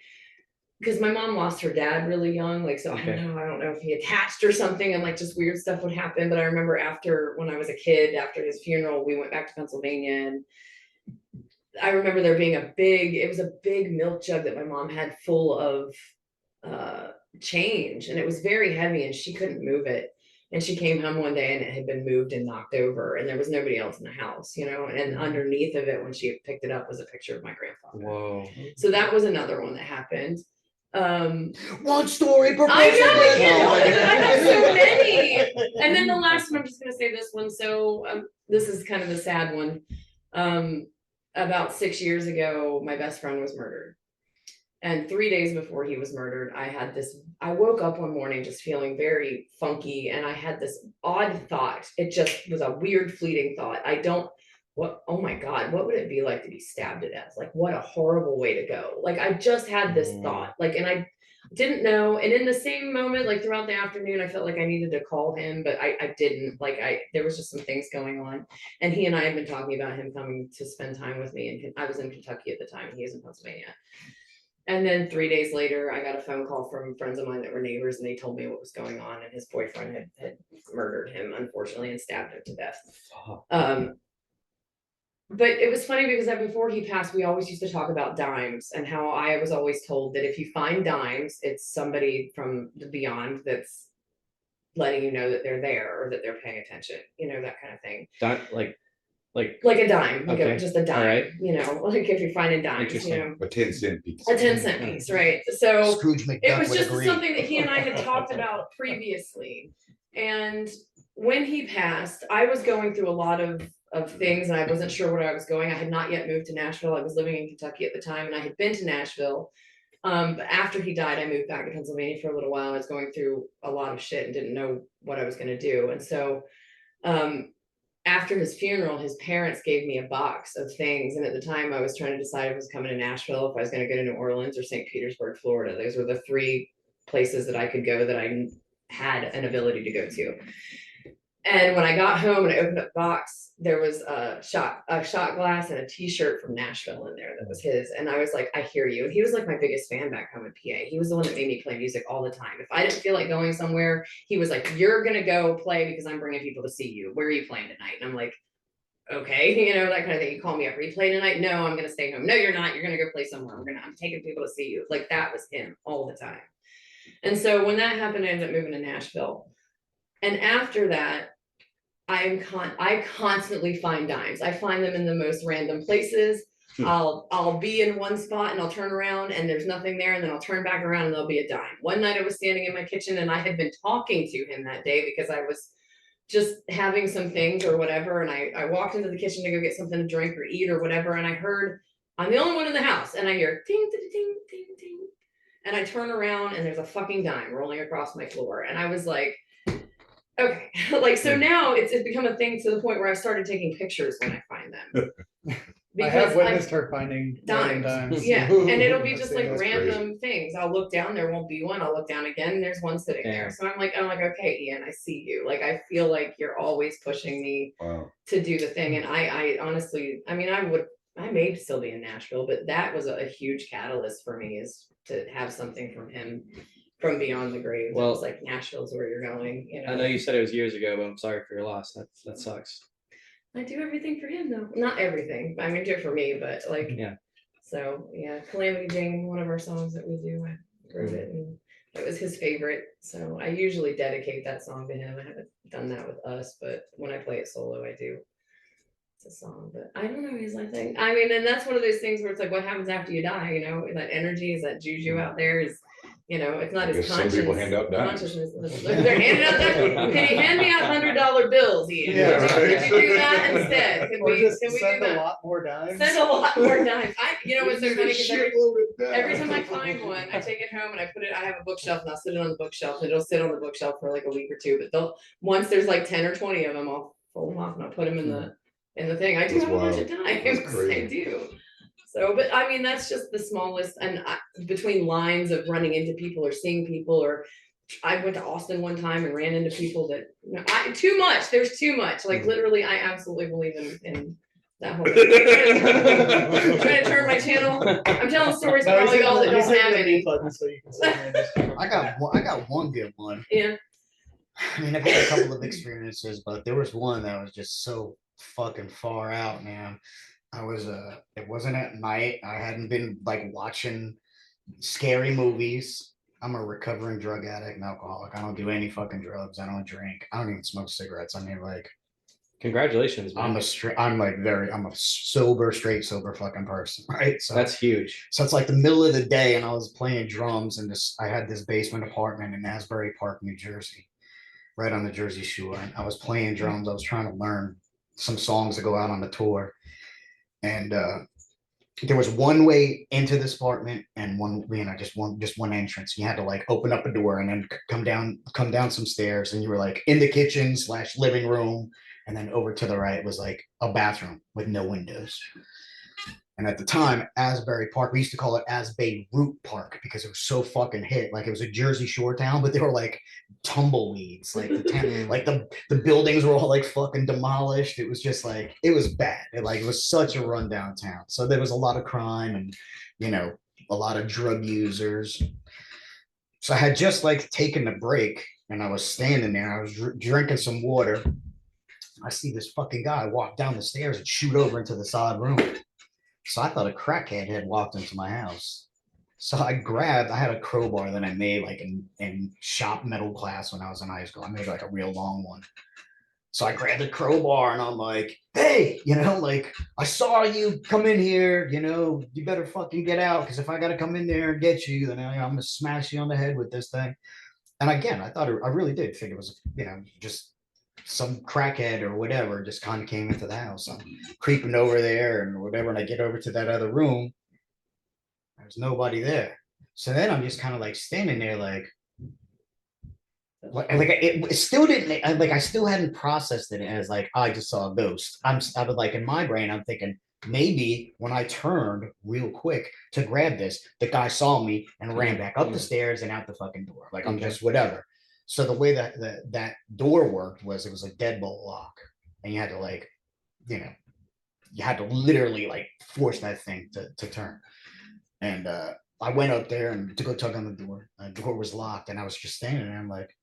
because my mom lost her dad really young. Like, so I don't know if he attached or something, and like just weird stuff would happen. But I remember when I was a kid, after his funeral, we went back to Pennsylvania, and I remember there being it was a big milk jug that my mom had full of change, and it was very heavy and she couldn't move it. And she came home one day and it had been moved and knocked over, and there was nobody else in the house, you know, and underneath of it when she picked it up was a picture of my grandfather. Whoa. So that was another one that happened. One story per I person. know, I have so many. And then the last one, I'm just gonna say this one. So this is kind of the sad one. About 6 years ago, my best friend was murdered. And 3 days before he was murdered, I woke up one morning just feeling very funky, and I had this odd thought. It just was a weird, fleeting thought. Oh my God, what would it be like to be stabbed to death? Like, what a horrible way to go. Like, I just had this thought, like, and I didn't know. And in the same moment, like throughout the afternoon, I felt like I needed to call him, but I didn't. Like, there was just some things going on. And he and I had been talking about him coming to spend time with me. And I was in Kentucky at the time. He was in Pennsylvania. And then 3 days later, I got a phone call from friends of mine that were neighbors, and they told me what was going on. And his boyfriend had murdered him, unfortunately, and stabbed him to death. But it was funny because before he passed, we always used to talk about dimes, and how I was always told that if you find dimes, it's somebody from the beyond that's letting you know that they're there or that they're paying attention, you know, that kind of thing. Like a dime, just a dime, right. You know, like if you're finding dimes, you know, a 10-cent piece. A 10-cent piece, right? So Scrooge McDuck it was just agree. something that he and I had talked about previously. And when he passed, I was going through a lot of things, and I wasn't sure where I was going. I had not yet moved to Nashville. I was living in Kentucky at the time, and I had been to Nashville. But after he died, I moved back to Pennsylvania for a little while. I was going through a lot of shit and didn't know what I was going to do. And so after his funeral, his parents gave me a box of things. And at the time I was trying to decide if I was coming to Nashville, if I was going to go to New Orleans or St. Petersburg, Florida. Those were the three places that I could go that I had an ability to go to. And when I got home and I opened up the box, there was a shot glass and a t-shirt from Nashville in there that was his. And I was like, I hear you. And he was like my biggest fan back home in PA. He was the one that made me play music all the time. If I didn't feel like going somewhere, he was like, you're going to go play because I'm bringing people to see you. Where are you playing tonight? And I'm like, okay, you know, that kind of thing. You call me up, are you playing tonight? No, I'm going to stay home. No, you're not. You're going to go play somewhere. I'm taking people to see you. Like, that was him all the time. And so when that happened, I ended up moving to Nashville. And after that, I constantly find dimes. I find them in the most random places. I'll be in one spot and I'll turn around and there's nothing there, and then I'll turn back around and there'll be a dime. One night I was standing in my kitchen and I had been talking to him that day because I was just having some things or whatever, and I walked into the kitchen to go get something to drink or eat or whatever, and I heard, I'm the only one in the house, and I hear ding ding ding ding ding. and I turn around and there's a fucking dime rolling across my floor. And I was like, okay, like, so now it's become a thing to the point where I've started taking pictures when I find them. I have witnessed her finding random dimes. dimes. Yeah, and it'll be I've just seen like this. random things. I'll look down, there won't be one. I'll look down again, and there's one sitting there. So I'm like, okay, Ian, I see you. Like, I feel like you're always pushing me to do the thing. And I honestly, I mean, I may still be in Nashville, but that was a huge catalyst for me, is to have something from him from beyond the grave. Well, it's like, Nashville's where you're going. You know, I know you said it was years ago, but I'm sorry for your loss. That sucks. I do everything for him though. Not everything. I mean, do it for me, but like, Yeah. So yeah, Calamity Jane, one of our songs that we do, I wrote it, and it was his favorite. So I usually dedicate that song to him. I haven't done that with us, but when I play it solo, I do. It's a song, but I don't know. He's like, I mean, and that's one of those things where it's like, what happens after you die? You know, that energy, is that juju out there, is, you know, it's not his Some people hand out dimes. consciousness. They're handing out that. Can you hand me out $100 bills, Ian? Yeah, Could you do that right. instead? Can Or we just do send that? a lot more dimes. Send a lot more dimes. You know what's so funny? Because every time I I find one, I take it home and I put it. I have a bookshelf and I'll sit it on the bookshelf. And it'll sit on the bookshelf for like a week or two. But once there's like 10 or 20 of them, I'll fold them off and I'll put them in the thing. I do That's have a bunch wild. of dimes. That's crazy. I do. So, but I mean, that's just the smallest. And between lines of running into people or seeing people, or I went to Austin one time and ran into people that too much. There's too much. Like, literally, I absolutely believe in that whole thing. I'm trying to turn my channel. I'm telling stories for all y'all that don't have any. I got one good one. Yeah. I mean, I've had a couple of experiences, but there was one that was just so fucking far out, man. It wasn't at night. I hadn't been like watching scary movies. I'm a recovering drug addict and alcoholic. I don't do any fucking drugs. I don't drink. I don't even smoke cigarettes. I mean, like, Congratulations, man. I'm a straight sober fucking person, right? So that's huge. So it's like the middle of the day, and I was playing drums, and I had this basement apartment in Asbury Park, New Jersey, right on the Jersey Shore. And I was playing drums. I was trying to learn some songs to go out on the tour, and there was one way into this apartment and one, just one entrance. You had to like open up a door and then come down some stairs, and you were like in the kitchen / living room. And then over to the right was like a bathroom with no windows. And at the time, Asbury Park, we used to call it Asbury Root Park because it was so fucking hit. Like, it was a Jersey Shore town, but they were like tumbleweeds. Like the buildings were all like fucking demolished. It was just like, it was bad. It was such a rundown town. So there was a lot of crime and, a lot of drug users. So I had just like taken a break and I was standing there. I was drinking some water. I see this fucking guy walk down the stairs and shoot over into the side room. So I thought a crackhead had walked into my house. So I had a crowbar that I made like in shop metal class when I was in high school. I made like a real long one. So I grabbed the crowbar and I'm like, hey, like, I saw you come in here, you better fucking get out. Because if I got to come in there and get you, then I'm going to smash you on the head with this thing. And again, I really did think it was, just some crackhead or whatever just kind of came into the house. I'm creeping over there and whatever, and I get over to that other room. There's nobody there. So then I'm just kind of like standing there like it still didn't, I still hadn't processed it as like, I just saw a ghost. I was like, in my brain, I'm thinking, maybe when I turned real quick to grab this, the guy saw me and ran back up the stairs and out the fucking door. Like, I'm just whatever. So the way that door worked was it was a deadbolt lock, and you had to like, you had to literally like force that thing to turn. And I went up there and to go tug on the door. The door was locked, and I was just standing there. I'm like,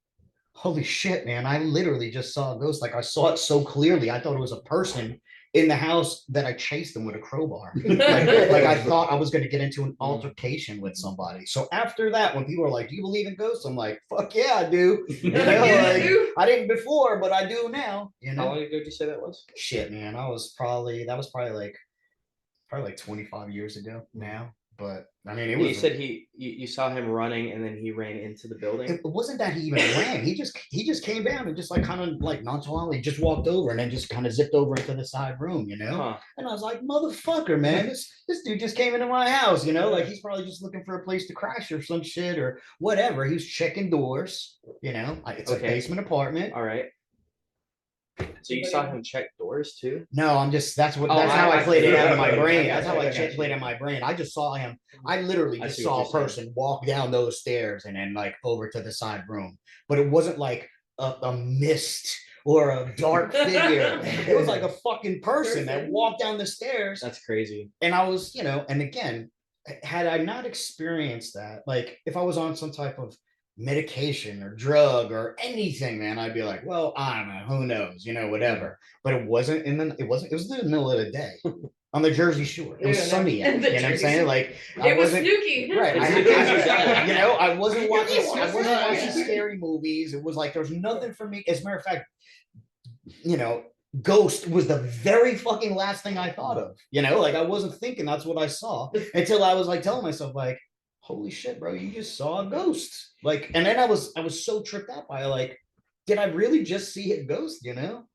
holy shit, man! I literally just saw a ghost. Like, I saw it so clearly. I thought it was a person in the house that I chased them with a crowbar. like I thought I was going to get into an altercation with somebody. So after that, when people are like, do you believe in ghosts? I'm like, fuck yeah, I do. I didn't before, but I do now. How long ago did you say that was? Shit, man. That was probably like 25 years ago now. But I mean, it And you was. said you saw him running and then he ran into the building. It wasn't that he even ran. He just came down and just like kind of like nonchalantly just walked over and then just kind of zipped over into the side room, you know. Huh. And I was like, motherfucker, man, this dude just came into my house, you know, like he's probably just looking for a place to crash or some shit or whatever. He was checking doors, you know. It's a Okay. basement apartment. All right. So you saw him check doors too? No, I'm just that's Oh, how I played it out of my okay, brain. I That's how got I you. played it in my brain. I just saw him. I literally I just see what saw a you're saying. person walk down those stairs and then like over to the side room. But it wasn't like a mist or a dark figure. It was like a fucking person that walked down the stairs. That's crazy. And I was, you know, and again, had I not experienced that, like if I was on some type of medication or drug or anything, man, I'd be like, well, I don't know, who knows, you know, whatever. But it wasn't it was in the middle of the day on the Jersey Shore. It was sunny out. You know what I'm saying? Like It was spooky. right. It's You know, I wasn't watching scary movies. It was like there's nothing for me. As a matter of fact, you know, Ghost was the very fucking last thing I thought of. You know, like I wasn't thinking that's what I saw until I was like telling myself, like, holy shit, bro, you just saw a ghost. Like, and then I was so tripped out by like, did I really just see a ghost, you know?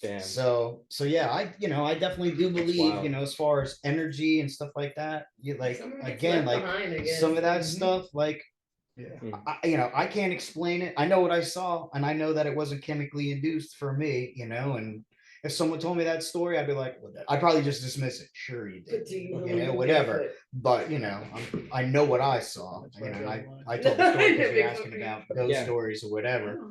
Damn. So yeah, I definitely do believe, Wow. you know, as far as energy and stuff like that, you like again, like some of that stuff, like I can't explain it. I know what I saw, and I know that it wasn't chemically induced for me, you know. And if someone told me that story, I'd be like, well, I'd probably just dismiss it. Sure, you did, you know, whatever. But you know, I know what I saw. You know, and I told the story because you're asking about ghost stories or whatever.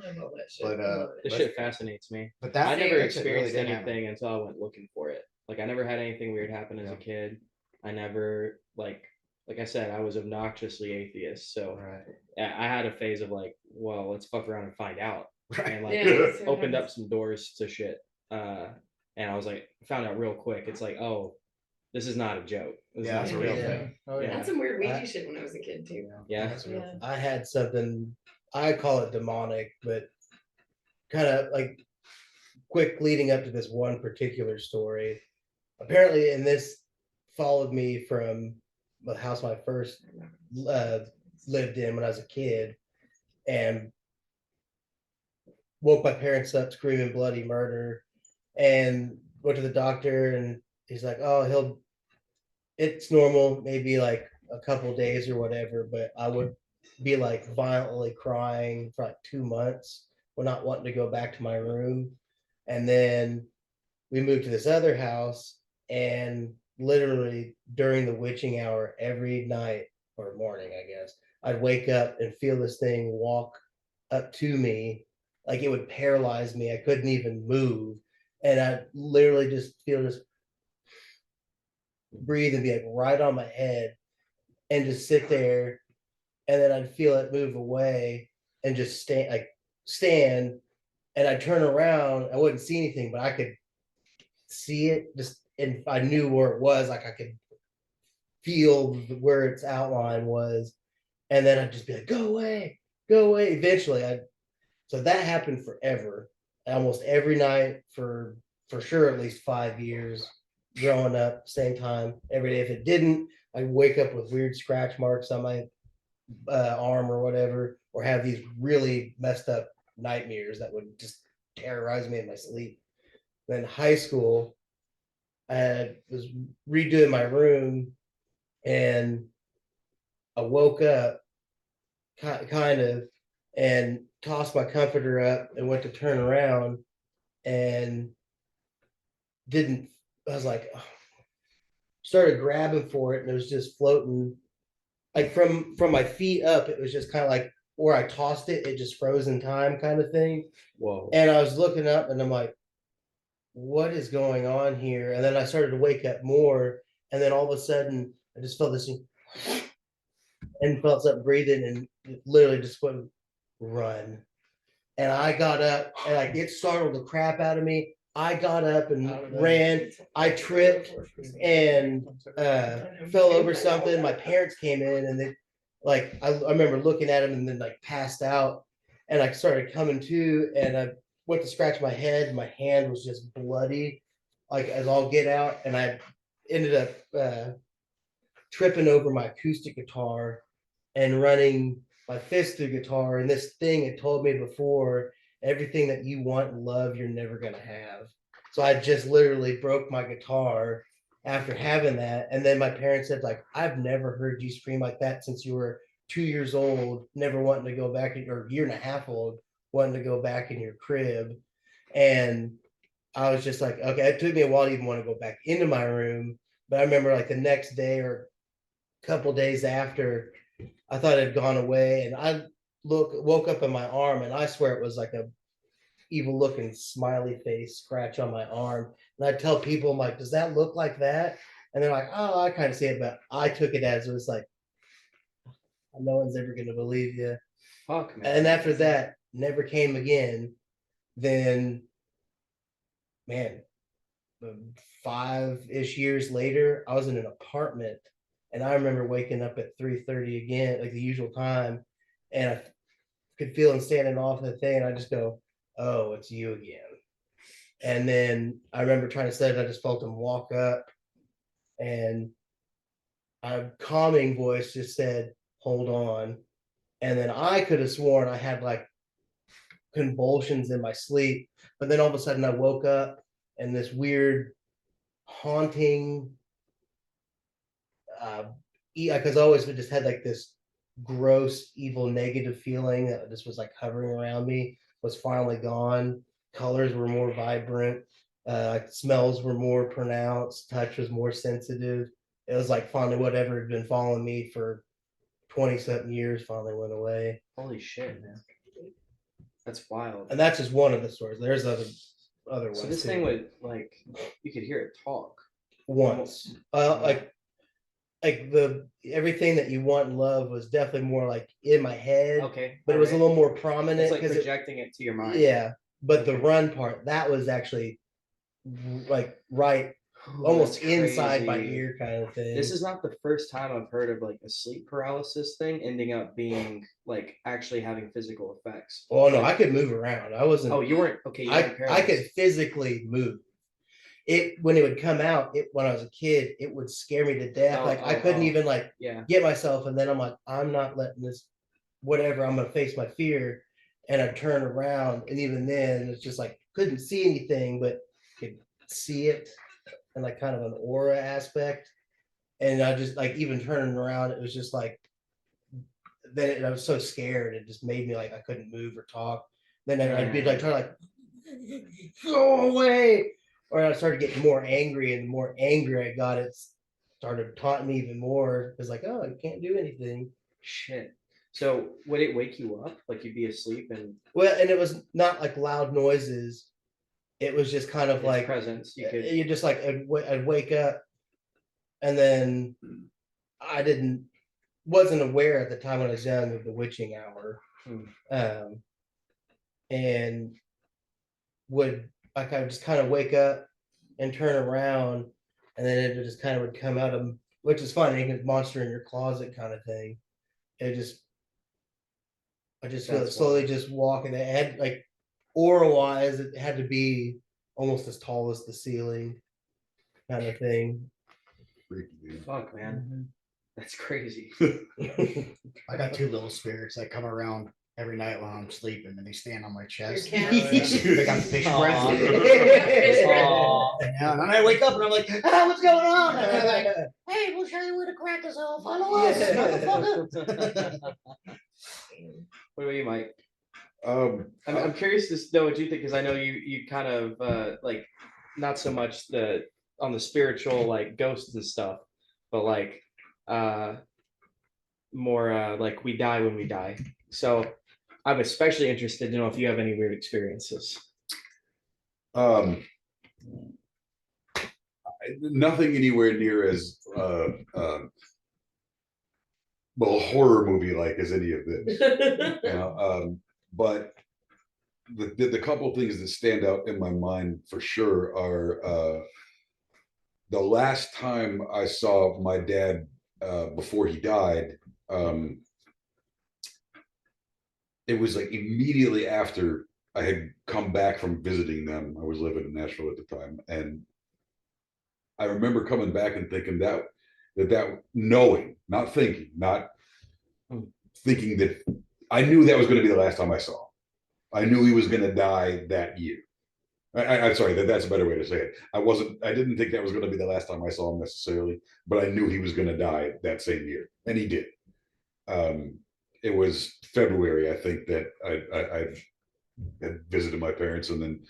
But This shit fascinates me. But that I never that shit really experienced did happen. anything until I went looking for it. Like I never had anything weird happen as a kid. I never like I said, I was obnoxiously atheist. So Right. I had a phase of like, well, let's fuck around and find out. Right. And like opened up some doors to shit. And I was like, found out real quick. It's like, oh, this is not a joke. This is not it's a a real real thing. Oh, Yeah. That's some weird Ouija shit when I was a kid too. Yeah. That's a real Yeah. I had something, I call it demonic, but kind of like quick leading up to this one particular story. Apparently, and this followed me from the house I first lived in when I was a kid, and woke my parents up screaming bloody murder, and went to the doctor, and he's like, "Oh, it's normal, maybe like a couple days or whatever," but I would be like violently crying for like 2 months, or not wanting to go back to my room. And then we moved to this other house, and literally during the witching hour every night or morning, I guess, I'd wake up and feel this thing walk up to me. Like it would paralyze me. I couldn't even move. And I literally just feel this breathe and be like right on my head and just sit there. And then I'd feel it move away and just stand. And I'd turn around. I wouldn't see anything, but I could see it just, and I knew where it was. Like I could feel where its outline was. And then I'd just be like, go away, go away. Eventually so that happened forever, almost every night for sure at least 5 years growing up, same time every day. If it didn't, I'd wake up with weird scratch marks on my arm or whatever, or have these really messed up nightmares that would just terrorize me in my sleep. Then high school, I was redoing my room, and I woke up kind of, and tossed my comforter up and went to turn around, and didn't. I was like, started grabbing for it, and it was just floating, like from my feet up. It was just kind of like where I tossed it, it just froze in time, kind of thing. Whoa. And I was looking up, and I'm like, what is going on here? And then I started to wake up more, and then all of a sudden I just felt this and felt something breathing, and it literally just went run. And I got up, and like it startled the crap out of me. I got up and ran. I tripped and fell over something. My parents came in, and they like I remember looking at him, and then like passed out, and I started coming to, and I went to scratch my head, and my hand was just bloody, like as all get out, and I ended up tripping over my acoustic guitar and running my fist through guitar. And this thing had told me before, everything that you want in love, you're never going to have. So I just literally broke my guitar after having that. And then my parents said, like, I've never heard you scream like that since you were 2 years old, never wanting to go back, or a year and a half old, wanting to go back in your crib. And I was just like, okay, it took me a while to even want to go back into my room. But I remember like the next day or a couple days after, I thought it had gone away. And I woke up in my arm, and I swear it was like a evil looking smiley face scratch on my arm. And I tell people, I'm like, does that look like that? And they're like, oh, I kind of see it, but I took it as it was like, no one's ever going to believe you. Fuck, man. And after that, never came again. Then, man, 5-ish years later, I was in an apartment, and I remember waking up at 3:30 again, like the usual time, and I could feel him standing off the thing, and I just go, oh, it's you again. And then I remember trying to set it, I just felt him walk up, and a calming voice just said, hold on. And then I could have sworn I had like convulsions in my sleep, but then all of a sudden I woke up, and this weird haunting, because I always just had like this gross, evil, negative feeling that this was like hovering around me, was finally gone. Colors were more vibrant, smells were more pronounced, touch was more sensitive. It was like finally whatever had been following me for 20-something years finally went away. Holy shit, man. That's wild. And that's just one of the stories. There's other ones. So this too. thing would, like, you could hear it talk. Once. Like the everything that you want in love was definitely more like in my head, Okay. but it was a little more prominent. It's like 'cause projecting it to your mind. yeah, but the Okay. run part, that was actually like right, Ooh, almost that's inside my crazy. ear kind of thing. This is not the first time I've heard of like a sleep paralysis thing ending up being like actually having physical effects. Oh no, I could move around. I wasn't. Oh, you weren't okay. You weren't I could paralyzed. physically move. It when it would come out, when I was a kid, it would scare me to death. Like I couldn't even like Yeah. get myself, and then I'm like, I'm not letting this, whatever. I'm gonna face my fear, and I turn around, and even then, it's just like couldn't see anything, but could see it, and like kind of an aura aspect. And I just like even turning around, it was just like then I was so scared, it just made me like I couldn't move or talk. Then I'd be like trying to like go away, or I started getting more angry, and the more angry I got, it started taunting me even more. It's like, oh, I can't do anything. Shit. So would it wake you up? Like you'd be asleep and Well, and it was not like loud noises. It was just kind of its like presence? You could. you just like I'd wake up, and then I wasn't aware at the time when I was young of the witching hour, and would like I would just kind of wake up and turn around, and then it just kind of would come out of, which is funny because monster in your closet kind of thing. It just I just feel it That's slowly wild. just walking. It had like aura wise, it had to be almost as tall as the ceiling, kind of thing. Freaky, dude. Fuck, man. That's crazy. I got two little spirits that come around every night while I'm sleeping, and they stand on my chest. Your They got fish breath. Aw. Aw. And I wake up and I'm like, ah, what's going on? And they're like, hey, we'll show you where the crack is all. Follow us, motherfucker. What about you, Mike? I'm I'm curious to know what you think because I know you kind of like not so much on the spiritual like ghosts and stuff, but like more like we die when we die. So I'm especially interested to know if you have any weird experiences. Nothing anywhere near as well a horror movie like as any of this. You know, but the couple things that stand out in my mind for sure are the last time I saw my dad before he died. It was like immediately after I had come back from visiting them. I was living in Nashville at the time, and I remember coming back and thinking that that knowing, not thinking, not thinking that I knew that was going to be the last time I saw him. I knew he was going to die that year. I'm sorry, that's a better way to say it. I didn't think that was going to be the last time I saw him necessarily, but I knew he was going to die that same year, and he did. It was February, I think, that I had visited my parents, and then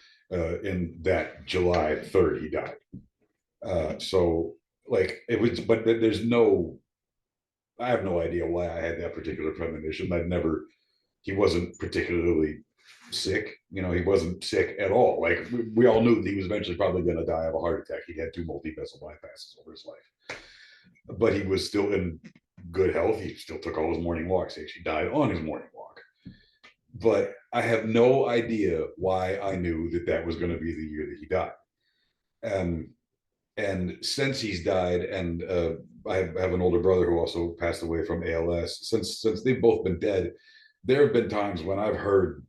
in that July 3rd, he died. So like it was, but I have no idea why I had that particular premonition. He wasn't particularly sick. You know, he wasn't sick at all. Like we all knew that he was eventually probably going to die of a heart attack. He had 2 multi-vessel bypasses over his life, but he was still in good health. He still took all his morning walks. He actually died on his morning walk. But I have no idea why I knew that was going to be the year that he died. And since he's died, and I have an older brother who also passed away from ALS. Since they've both been dead, there have been times when I've heard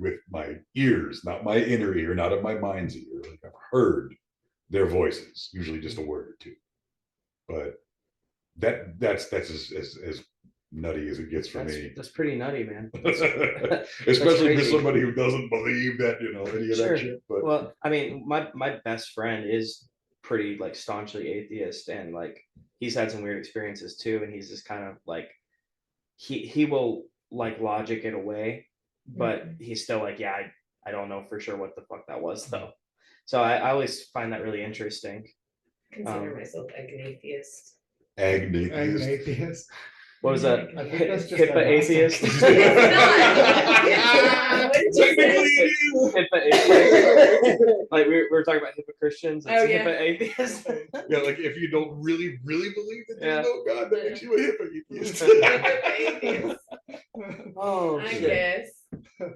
with my ears, not my inner ear, not of my mind's ear. Like I've heard their voices, usually just a word or two. But that's as nutty as it gets for me. That's pretty nutty, man. Especially for somebody who doesn't believe that, any of that shit. But well, I mean, my best friend is pretty like staunchly atheist, and like he's had some weird experiences too, and he's just kind of like he will like logic it away, but he's still like, yeah, I don't know for sure what the fuck that was though. So I always find that really interesting. Consider myself atheist. Agnatheist. What was that? I think that's just HIPAA atheist. HIPAA atheist. Like we were talking about HIPAA Christians. It's HIPAA atheist. Yeah, like if you don't really believe that there's no God, that makes you a HIPAA atheist. Oh, I shit. guess.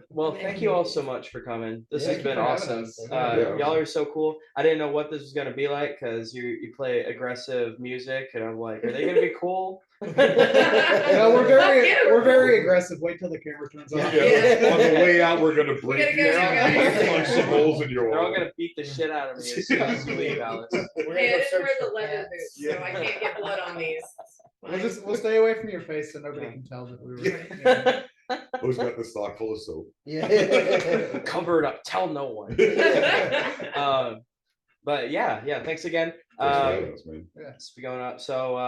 Well, thank you all so much for coming. This has been awesome. Yeah. Y'all are so cool. I didn't know what this was gonna be like because you play aggressive music, and I'm like, are they gonna be cool? No, we're very aggressive. Wait till the camera turns on. Yeah. On the way out, we're gonna break We gotta go. punch some holes in your They're all wall. gonna beat the shit out of me as soon as you leave, Alice. Hey, I didn't wear the leather boots, so I can't get blood on these. We'll stay away from your face so nobody can tell that we were. Who's got the stock full of soap? Yeah. Cover it up. Tell no one. But yeah. Thanks again. It's going up. So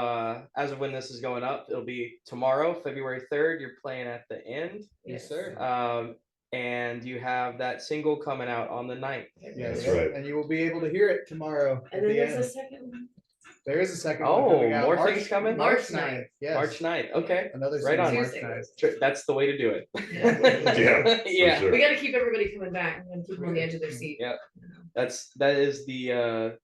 as of when this is going up, it'll be tomorrow, February 3rd. You're playing at the End. Yes, sir. And you have that single coming out on the 9th. Yes, That's right. And you will be able to hear it tomorrow. And then there's a second one. There is a second Oh, one coming out. more things coming? March March 9th. Yes. March 9th. Okay. Another Right single on. March Tuesday. 9th. That's the way to do it. Yeah. Yeah. Sure. We gotta keep everybody coming back and keep them on the edge of their seat. Yeah. That is the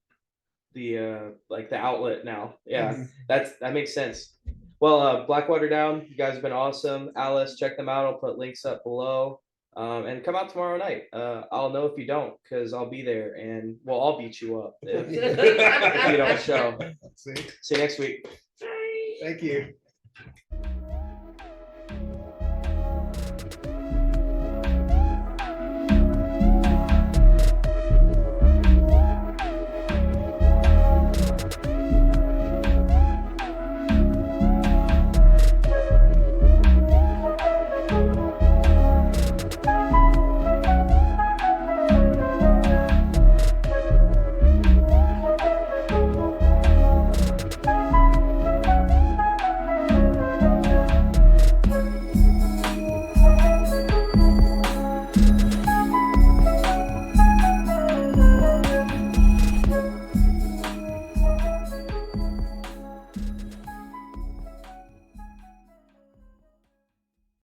like the outlet now. Yeah. That makes sense. Well, Blackwater Down, you guys have been awesome. Alice, check them out. I'll put links up below. And come out tomorrow night. I'll know if you don't, because I'll be there, and we'll all beat you up if you don't show. See? See you next week. Bye. Thank you.